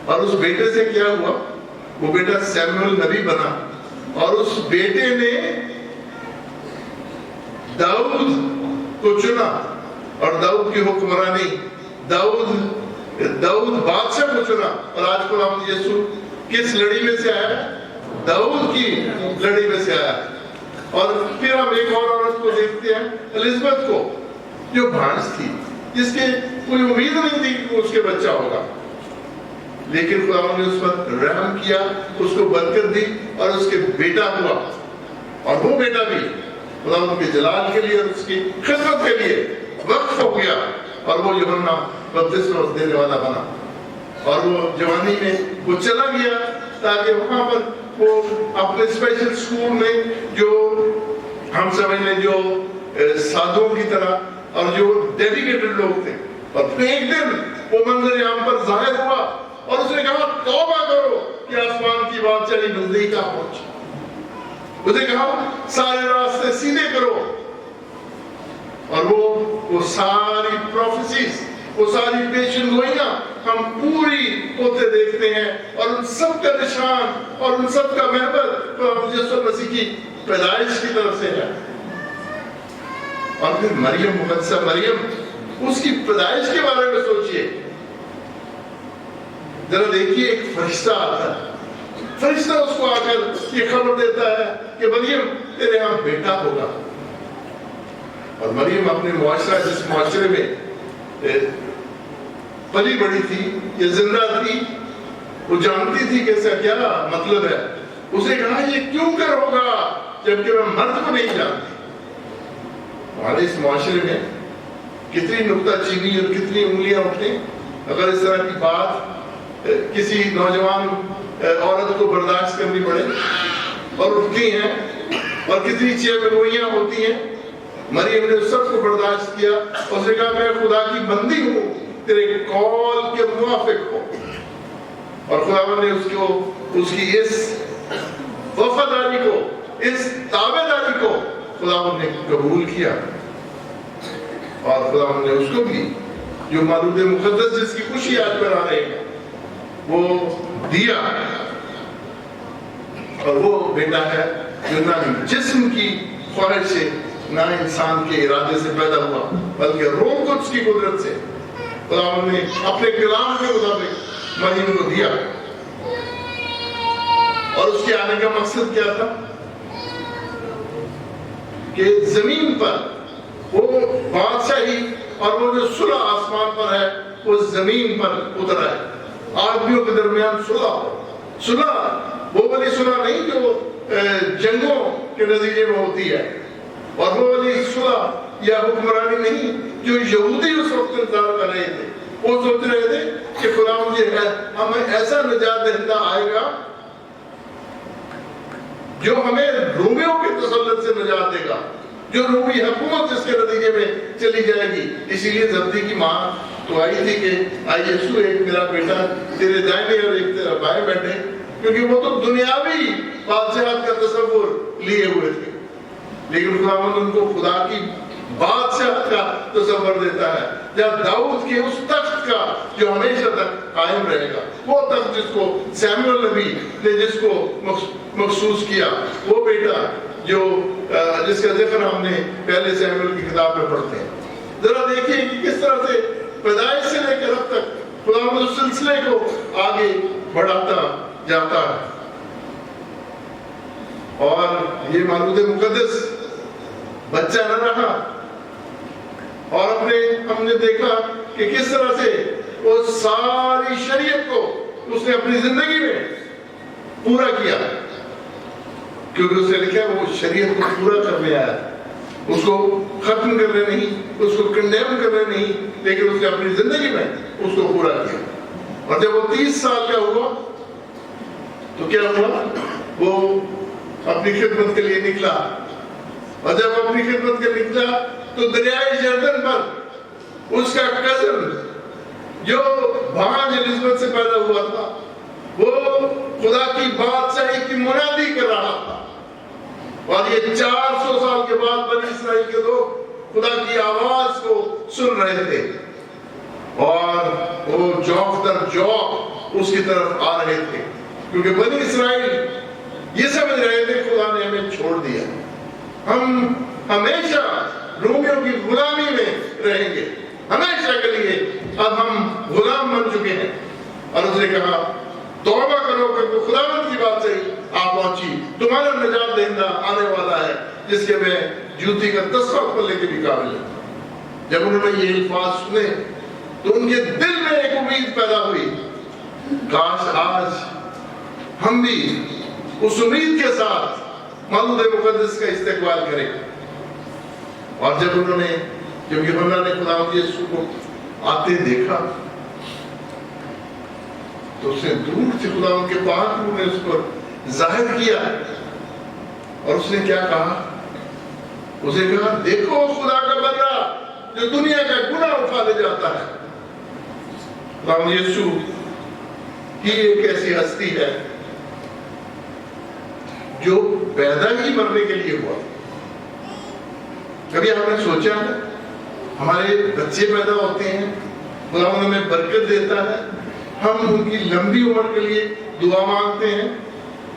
और उस बेटे से क्या हुआ, वो बेटा सैमुअल नबी बना और उस बेटे ने दाऊद को चुना और दाऊद की हुक्मरानी, दाऊद बादशाह को चुना। और आज खुदावंद यीशु किस लड़ी में से आया, दाऊद की लड़ी में से आया। और फिर हम एक और औरत को देखते हैं, एलिजबेथ को, जो भांज थी, जिसके कोई उम्मीद नहीं थी कि उसके बच्चा होगा, लेकिन खुदावंद ने उस पर रहम किया, उसको बरकत दी और उसके बेटा हुआ। और वो बेटा भी खुदावंद के जलाल के लिए और उसकी खिदमत के लिए वक्फ हो गया और वो यूहन्ना बपतिस्मा देने वाला बना। और वो जवानी में वो चला गया ताकि वहां पर वो अपने स्पेशल स्कूल में, जो हम समझ लें जो साधुओं की तरह और जो डेडिकेटेड लोग थे, और एक दिन वो मंजर यहाँ पर जाहिर हुआ और उसने कहा तौबा करो कि आसमान की बादशाही नजदीक आ पहुंची। उसने कहा सारे रास्ते सीधे करो। और वो सारी प्रोफेसीज, वो सारी पेशन गोइयां हम पूरी होते देखते हैं और उन सब का निशान और उन सब का महबत तो हम यीशु मसीह की पैदाइश की तरफ से है। और फिर मरियम, मुकद्दसा मरियम, उसकी पैदाइश के बारे में सोचिए, जरा देखिए, एक फरिश्ता आता है, फरिश्ता उसको आकर ये खबर देता है कि मरियम तेरे यहाँ बेटा होगा। और मरियम अपने मुआशरा, जिस मुआशरे में पली बड़ी थी, ये जिंदा थी, वो जानती थी कि इसका क्या मतलब है। उसे कहा ये क्यों कर होगा जबकि मैं मर्द को नहीं जानती। हमारे इस मुआशरे में कितनी नुक्ताचीनी और कितनी उंगलियां उठे अगर इस तरह की बात किसी नौजवान औरत को बर्दाश्त करनी पड़े, और उठती हैं, और कितनी चेपगोइयां होती हैं। मरियम ने सबको बर्दाश्त किया, उसने कहा मैं खुदा की बंदी हूं, तेरे कौल के मुआफिक हो। और खुदावंद ने उसकी इस वफादारी को, इस ताबेदारी को खुदावंद ने कबूल किया। और खुदावंद ने उसको भी जो मालूद मुकद्दस जिसकी खुशी आज मना रहे हैं वो दिया। और वो बेटा है जो ना जिस्म की ख्वाहिश से ना इंसान के इरादे से पैदा हुआ, बल्कि रूह कुद्स की कुदरत से खुदावंद ने अपने कलाम के मुताबिक मरीम को दिया। और उसके आने का मकसद क्या था कि जमीन पर वो बादशाही और वो जो सुलह आसमान पर है वो जमीन पर उतरा है। आदमियों के दरमियान सुलह वो वाली सुलह नहीं जो जंगों के नतीजे में होती है, और वो वाली सुलह या हुक्मरानी नहीं जो यहूदी उस वक्त इंतजार कर रहे थे। वो सोच रहे थे कि खुदावंद जी है हमें ऐसा निजात दहिंदा आएगा जो हमें रोमियों के तसल्लुत से निजात देगा, जो रोमी हुकूमत जिसके नतीजे में चली जाएगी। इसीलिए जब्दी की माँ तो आई थी कि आई यीशु एक मेरा बेटा तेरे दाहिने और एक तेरा बाएं बैठे, क्योंकि वो तो दुनियावी बादशाहत का तसव्वुर लिए हुए थे। लेकिन खुदावंद उनको खुदा की बादशाहत का तसव्वुर देता है, जब दाऊद के उस तख्त का जो हमेशा तक कायम रहेगा, वो तख्त जिसको सैमुअल नबी ने जिसको मखसूस किया, वो बेटा जो जिसका जिक्र हमने पहले सैमुअल की किताब में पढ़ते हैं। जरा देखिए कि किस तरह से पैदाइश से लेकर अब तक खुदावंद उस सिलसिले को आगे बढ़ाता जाता है। और ये मालूद मुकद्दस बच्चा न रहा, और हमने देखा कि किस तरह से वो सारी शरीयत को उसने अपनी जिंदगी में पूरा किया, क्योंकि उसने लिखा वो शरीयत को पूरा करने आया, उसको खत्म करने नहीं, उसको कंडेम करने नहीं, लेकिन उसने अपनी जिंदगी में उसको पूरा किया। और जब वो 30 साल का हुआ तो क्या हुआ, वो अपनी खिदमत के लिए निकला, और जब अपनी खिदमत के लिए निकला तो दरियाए यरदन पर उसका कजन जो भांज एलिजबेथ से पैदा हुआ था, वो खुदा की बादशाही की मुनादी कर रहा था। और ये 400 साल के बाद बनी इस्राएल के लोग खुदा की आवाज को सुन रहे थे, और वो जौक दर जौक उसकी तरफ आ रहे थे, क्योंकि बनी इस्राएल ये समझ रहे थे खुदा ने हमें छोड़ दिया, हम हमेशा रोमियों की गुलामी में रहेंगे, हमेशा के लिए अब हम गुलाम बन चुके हैं। और उसने कहा तौबा करो, क्योंकि खुदावंद की बात से आ पहुंची, तुम्हारा निजात दहिंदा आने वाला है जिसके में जूती का तस्मा खोलने के भी काबिल है। जब उन्होंने ये अल्फाज सुने तो उनके दिल में एक उम्मीद पैदा हुई, काश आज हम भी उस उम्मीद के साथ मालूद मुकद्दस का इस्तेकबाल करें। और जब यूहन्ना ने खुदावंद यीशु को आते देखा तो उसने दूर से खुदावंद के पाक रूह ने उसको जाहिर किया, और उसने क्या कहा, उसे कहा देखो खुदा का बंदा जो दुनिया का गुनाह उठा ले जाता है। खुदावंद यीशु ही एक ऐसी हस्ती है जो पैदा ही मरने के लिए हुआ। कभी आपने सोचा है हमारे बच्चे पैदा होते हैं, खुदावंद हमें बरकत देता है, हम उनकी लंबी उम्र के लिए दुआ मांगते हैं,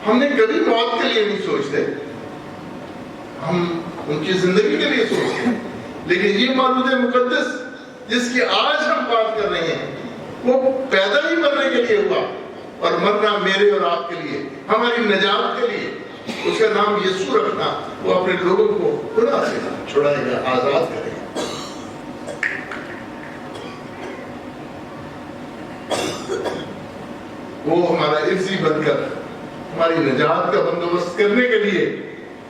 हमने कभी मौत के लिए नहीं सोचते, हम उनकी जिंदगी के लिए सोचते हैं। लेकिन ये मालूद मुकद्दस जिसकी आज हम बात कर रहे हैं वो पैदा ही मरने के लिए हुआ, और मरना मेरे और आपके लिए, हमारी निजात के लिए। उसका नाम यीशु रखना, वो अपने लोगों को गुनाह से छुड़ाएगा, आजाद करेगा। वो हमारा इर्जी बनकर हमारी निजात का बंदोबस्त करने के लिए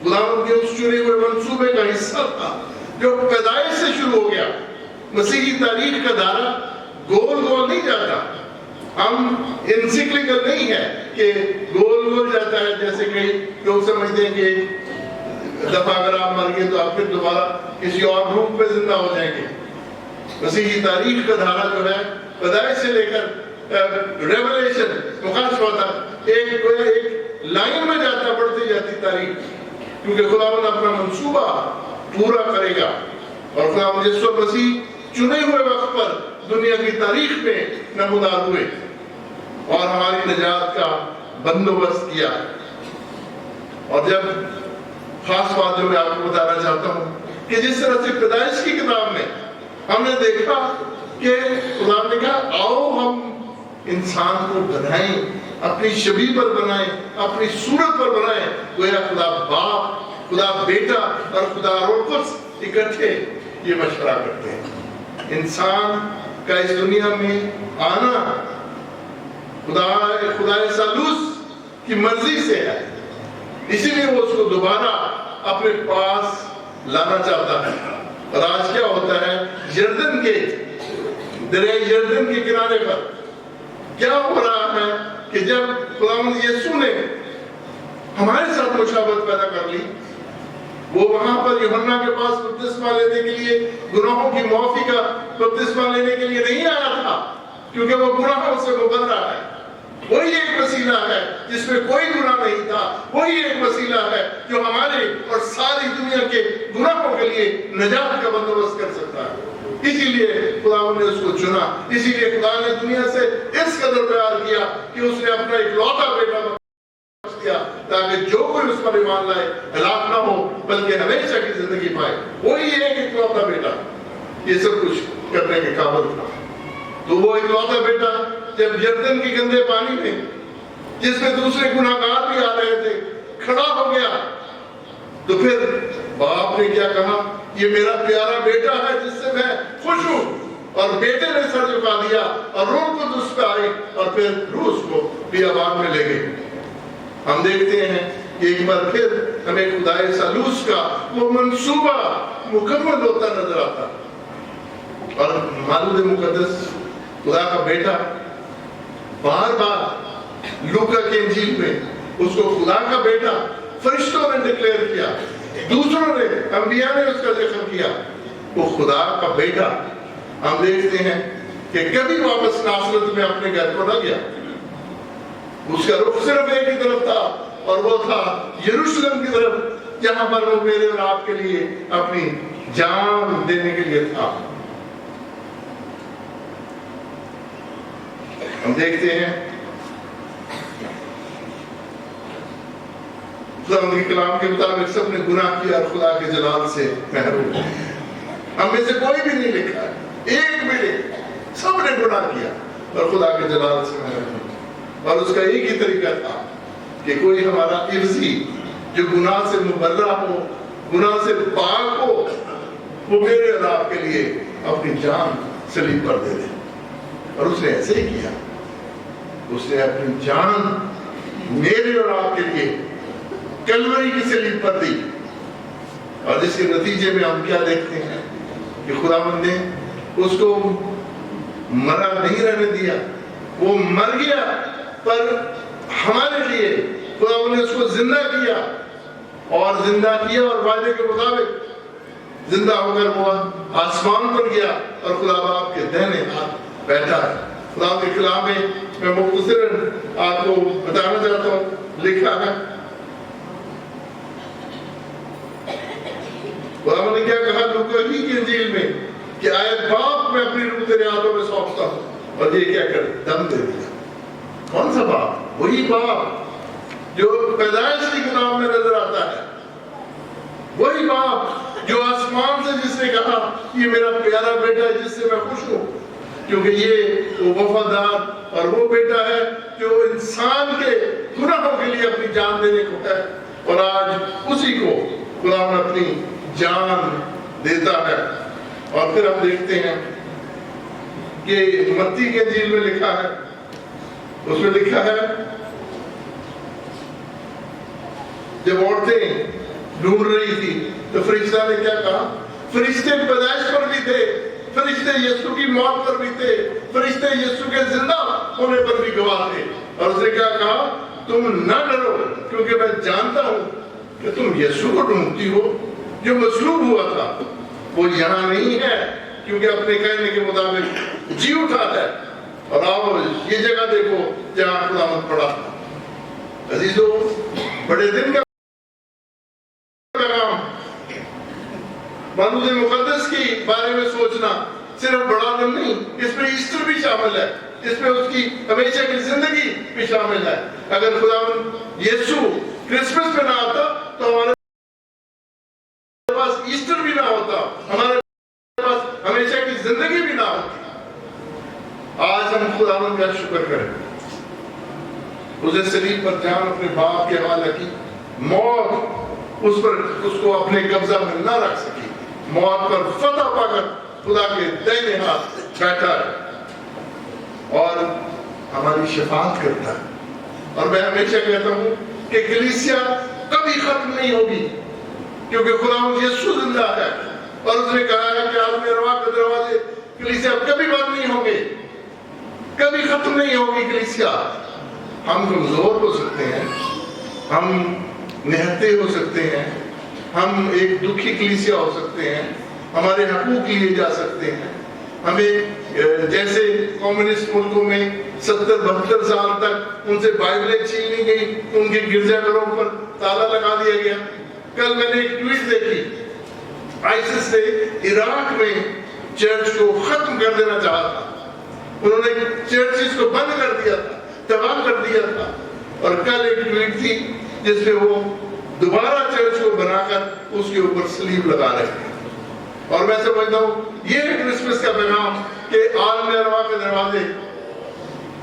खुदावंद के उस चुने हुए मंसूबे का हिस्सा था जो पैदाइश से शुरू हो गया। मसीही तारीख का दायरा गोल गोल नहीं जाता, हम इनसिक्लिकल नहीं है कि गोल गोल जाता है, जैसे कई लोग समझते हैं कि दफा अगर आप मर गए तो आप फिर दोबारा किसी और रूप में जिंदा हो जाएंगे। मसीही तारीख का धारा जो है पैदाइश से लेकर रेवलेशन मुकाशवा तक एक लाइन में जाता, बढ़ती जाती तारीख, क्योंकि खुदावंद अपना मंसूबा पूरा करेगा। और खुदावंद यीशु मसीह चुने हुए वक्त पर दुनिया की तारीख में नमूदार हुए और हमारी निजात का बंदोबस्त किया। और जब खास बात जो मैं आपको बताना चाहता हूँ कि जिस तरह से पैदाइश की किताब में हमने देखा कि खुदा ने कहा आओ हम इंसान को बनाएं, अपनी छवि पर बनाएं, अपनी सूरत पर बनाएं। गोया खुदा बाप, खुदा बेटा और खुदा रूह कुद्स इकट्ठे ये मशवरा करते हैं। इंसान का इस दुनिया में आना खुदा सालूस की मर्जी से है, इसीलिए वो उसको दोबारा अपने पास लाना चाहता है। और आज क्या होता है, यरदन के दरिया यरदन के किनारे पर क्या हो रहा है कि जब खुदावंद यीशु ने हमारे साथ मुशाबहत पैदा कर ली, वो वहां पर यूहन्ना के पास बपतिस्मा लेने के लिए, गुनाहों की माफी का बपतिस्मा लेने के लिए नहीं आया था, क्योंकि वो गुनाहों से मुबर्रा है। वही एक वसीला है जिसमें कोई गुनाह नहीं था, वही एक वसीला है जो हमारे और सारी दुनिया के गुनाहों के लिए निजात का बंदोबस्त कर सकता है। इसीलिए खुदा ने उसको चुना, इसीलिए खुदा ने दुनिया से इस कदर प्यार किया कि उसने अपना इकलौता बेटा दिया, ताकि जो कोई उस पर ईमान लाए हलाक ना हो बल्कि हमेशा की जिंदगी पाए। वही एक इकलौता बेटा ये सब कुछ करने के काबिल था। तो वो इकलौता बेटा जब यरदन के गंदे पानी में, जिसमें दूसरे गुनाहगार भी आ रहे थे, खड़ा हो गया, तो फिर बाप ने क्या कहा, ये मेरा प्यारा बेटा है जिससे मैं खुश हूं। और बेटे ने सर झुका दिया और रूह को उस पे आई और फिर रूह को बियाबान में ले गई। हम देखते हैं कि एक बार फिर हमें खुदाए सालूस का वो मंसूबा मुकम्मल होता नजर आता। और मालूद मुकद्दस खुदा का बेटा बार बार लूका की इंजील में उसको खुदा का बेटा फरिश्तों ने डिक्लेयर किया, दूसरों ने, अंबिया ने उसका जिक्र किया। वो खुदा का बेटा हम देखते हैं कि कभी वापस नासरत में अपने घर को न गया। उसका रुख सिर्फ एक ही तरफ था और वो था यरूशलेम की तरफ, जहां पर वो मेरे और आपके लिए अपनी जान देने के लिए था। हम देखते हैं खुदा के कलाम के मुताबिक सबने गुनाह किया और खुदा के जलाल से महरूम है। हम में से कोई भी नहीं लिखा है, एक भी नहीं, सबने गुनाह किया और खुदा के जलाल से महरूम। और उसका एक ही तरीका था कि कोई हमारा इर्जी जो गुनाह से मुबर्रा हो, गुनाह से पाक हो, वो मेरे और आपके लिए अपनी जान सलीब पर दे दे। और उसने ऐसे ही किया, उसने अपनी जान मेरे और आपके लिए कलवरी की सलीब पर दी। और जिसके नतीजे में हम क्या देखते हैं कि खुदावंद ने उसको मरा नहीं रहने दिया, वो मर गया, पर हमारे लिए खुदावंद ने उसको जिंदा किया और वायदे के मुताबिक जिंदा होकर वो आसमान पर गया और खुदा बाप के दाहिने हाथ बैठा है। खुदा के कलाम में मैं मुख्तसरन आपको बताना चाहता हूँ, लिखा है खुदा ने क्या कहा लूका की इंजील में कि आए बाप मैं अपनी रूह तेरे हाथों में सौंपता हूँ। और ये क्या कर दम दे दिया। कौन सा बाप? वही बाप जो पैदाइश की किताब में नजर आता है, वही बाप जो आसमान से जिसने कहा ये मेरा प्यारा बेटा है जिससे मैं खुश हूं, क्योंकि ये वो वफादार और वो बेटा है जो इंसान के गुनाहों के लिए अपनी जान देने को है। और आज उसी को खुदा अपनी जान देता है। और फिर हम देखते हैं कि मत्ती के इंजील में लिखा है, उसमें लिखा है जब औरतें ढूंढ रही थी तो फरिश्ता ने क्या कहा, फरिश्ते पैदाइश पर भी थे, फरिश्ते यीशु की मौत पर भी थे, फरिश्ते यीशु के जिंदा होने पर भी गवाह थे। और उसने क्या कहा, तुम न डरो क्योंकि मैं जानता हूं कि तुम यीशु को ढूंढती हो जो मसलूब हुआ था। वो यहाँ नहीं है क्योंकि अपने कहने के मुताबिक जी उठा है। और आओ ये जगह देखो जहां खुदावंद पड़ा था। अजीजों, बड़े दिन का मालूद मुकद्दस की बारे में सोचना सिर्फ बड़ा दिन नहीं, इसमें ईस्टर भी शामिल है, इसमें उसकी हमेशा की जिंदगी भी शामिल है। अगर खुदावंद यीशु क्रिसमस पे ना आता तो हमारे ईस्टर भी ना होता, हमारे पास हमेशा की जिंदगी भी ना होती। आज हम खुदावंद का शुक्र करें, उसे सलीब पर जान अपने बाप के हवाले की, मौत उस पर उसको अपने कब्जा में ना रख सकी, मौत पर फतह पाकर खुदा के दाहिने हाथ बैठा है और हमारी शफाअत करता है। और मैं हमेशा कहता हूं कि कलीसिया कभी खत्म नहीं होगी, क्योंकि खुदावंद यीशु जिंदा है और उसने कहा है कि आलम अरवा के दरवाजे कलीसिया कभी बंद नहीं होंगे, कभी खत्म नहीं होगी कलीसिया। हम कमजोर हो सकते हैं, हम निहत्ते हो सकते हैं, हम एक दुखी कलीसिया हो सकते हैं, हमारे हकूक लिए जा सकते हैं, हमें जैसे कम्युनिस्ट मुल्कों में 70-72 साल तक उनसे बाइबलें छीन ली गई, उनके गिरजाघरों पर ताला लगा दिया गया। कल मैंने एक ट्वीट देखी, आईसिस ने इराक में चर्च को खत्म कर देना चाहा था, उन्होंने चर्चिस को बंद कर दिया था, तबाह कर दिया था। और कल एक ट्वीट थी जिसमें वो दोबारा चर्च को बनाकर उसके ऊपर सलीब लगा रहे हैं। और मैं समझता हूँ ये क्रिसमस का पैगाम कि आलम अरवा के दरवाजे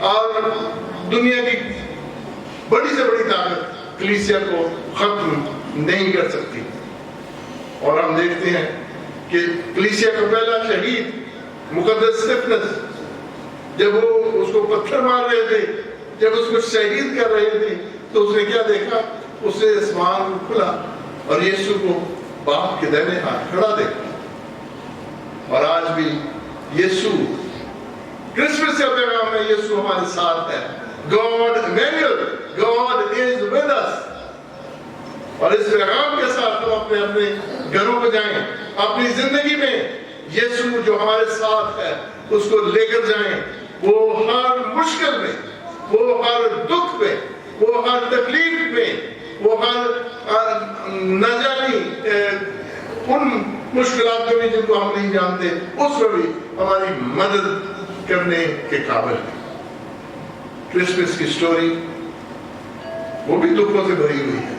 और दुनिया की बड़ी से बड़ी ताकत कलीसिया को खत्म नहीं कर सकती। और हम देखते हैं कि कलीसिया का पहला शहीद मुकद्दस स्टेफनस, जब वो उसको पत्थर मार रहे थे, जब उसको शहीद कर रहे थे, तो उसने क्या देखा? उसने आसमान खुला और यीशु को बाप के दाहिने हाथ खड़ा देखा। और आज भी यीशु, क्रिसमस का पैगाम है, यीशु हमारे साथ है। God Emmanuel, God is with us. और इस पैगाम के साथ हम अपने अपने घरों को जाएं, अपनी जिंदगी में यीशु जो हमारे साथ है उसको लेकर जाएं। वो हर मुश्किल में, वो हर दुख में, वो हर तकलीफ में, वो हर न जानी उन मुश्किलातों में जिनको हम नहीं जानते, उसमें भी हमारी मदद करने के काबिल है। क्रिसमस की स्टोरी वो भी दुखों से भरी हुई है,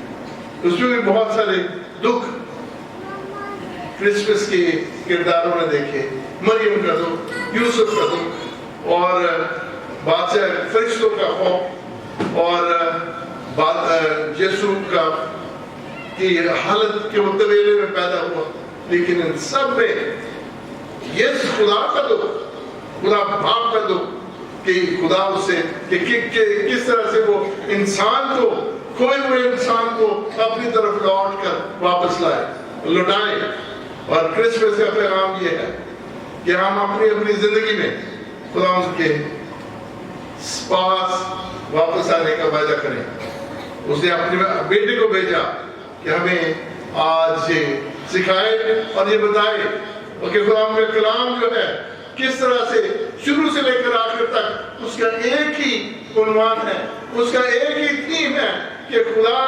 उसमें भी बहुत सारे दुख क्रिसमस के किरदारों ने देखे। मरियम का दुख, यूसुफ का दुख, और बादशाह फरिश्तों का खौफ, और यीशु का की हालत के वो तवेले में पैदा हुआ। लेकिन इन सब में ये खुदा का दुख, खुदा बाप का दुख, कि खुदा उससे किस तरह से वो इंसान को, खोए हुए इंसान को अपनी तरफ लौट कर वापस लाए, लौटाए। और क्रिसमस का पैगाम ये है कि हम अपनी अपनी जिंदगी में खुदा के पास वापस आने का वादा करें। उसने अपने बेटे को भेजा कि हमें आज से सिखाए और ये बताए कि खुदा का कलाम जो है किस तरह से शुरू से लेकर आखिर तक उसका एक ही उन्वान है, उसका एक ही थीम है कि खुदा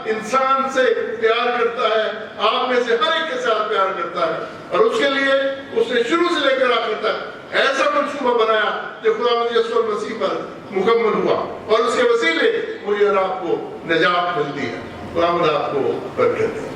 इंसान से प्यार करता है, आप में से हर एक के साथ प्यार करता है। और उसके लिए उसने शुरू से लेकर आखिर तक ऐसा मंसूबा बनाया जो खुदा यीशु मसीह पर मुकम्मल हुआ, और उसके वसीले मुझे और आपको निजात मिलती है। खुदा आपको बरकत दे।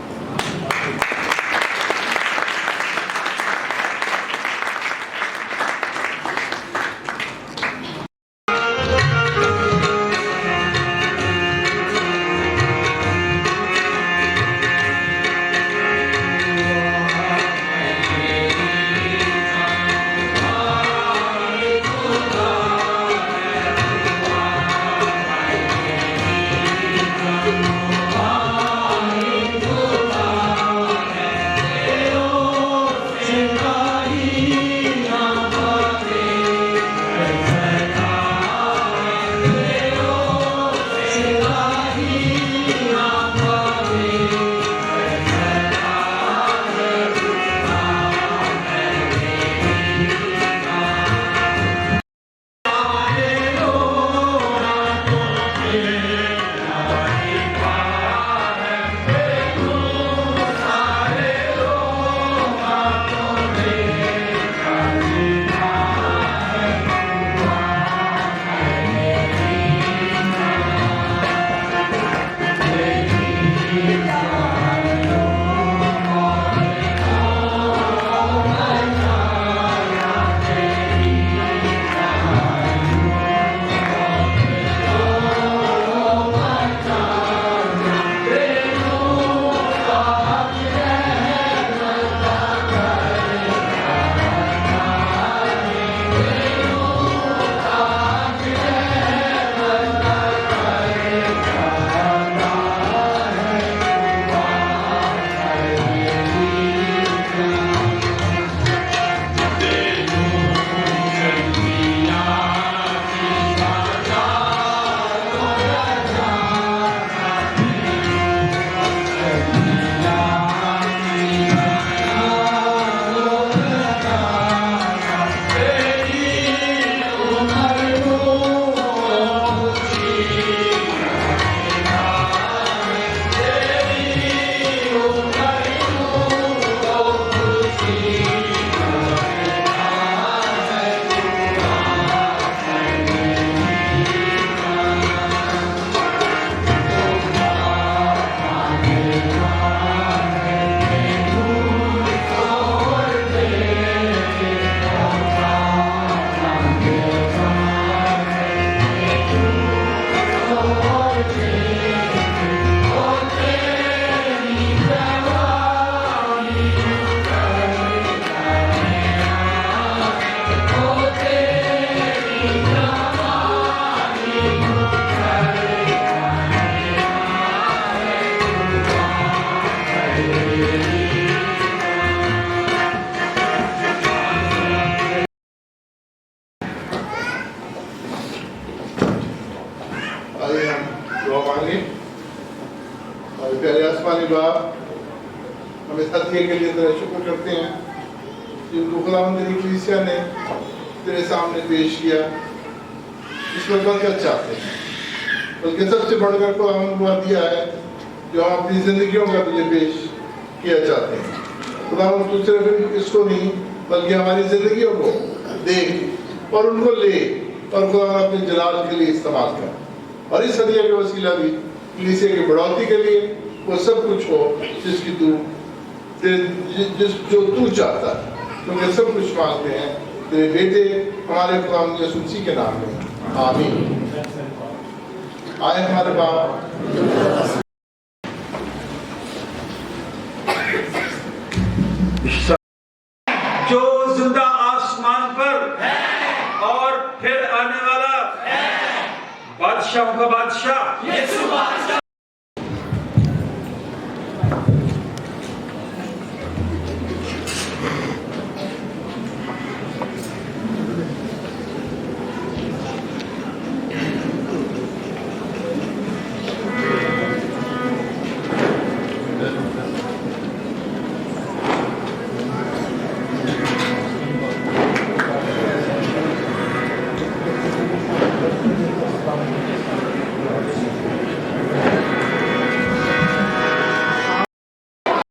दुआ मांगे। और प्यारे आसमानी बाप, हम इस हदिये के लिए तेरा शुक्र करते हैं जिनको खुदावंद तेरी कलीसिया ने तेरे सामने पेश किया। इसमें बरकत चाहते हैं, बल्कि सबसे बढ़कर खुदावंद वो दिया है जो हम अपनी जिंदगियों का तुझे पेश किया चाहते हैं। खुदावंद तू सिर्फ इसको नहीं बल्कि हमारी जिंदगियों को देख और उनको ले और खुदावंद अपने जलाल के लिए इस्तेमाल कर। और इस हदिया के वसीला भी कलीसिया की बढ़ोतरी के लिए वो सब कुछ हो जिसकी तू जो तू चाहता है, क्योंकि सब कुछ मांगते हैं तेरे बेटे हमारे खुदावंद यीशु मसीह के नाम में, आमीन। आए हमारे बाप, जो जिंदा आसमान पर और फिर आने वाला बादशाहों का बादशाह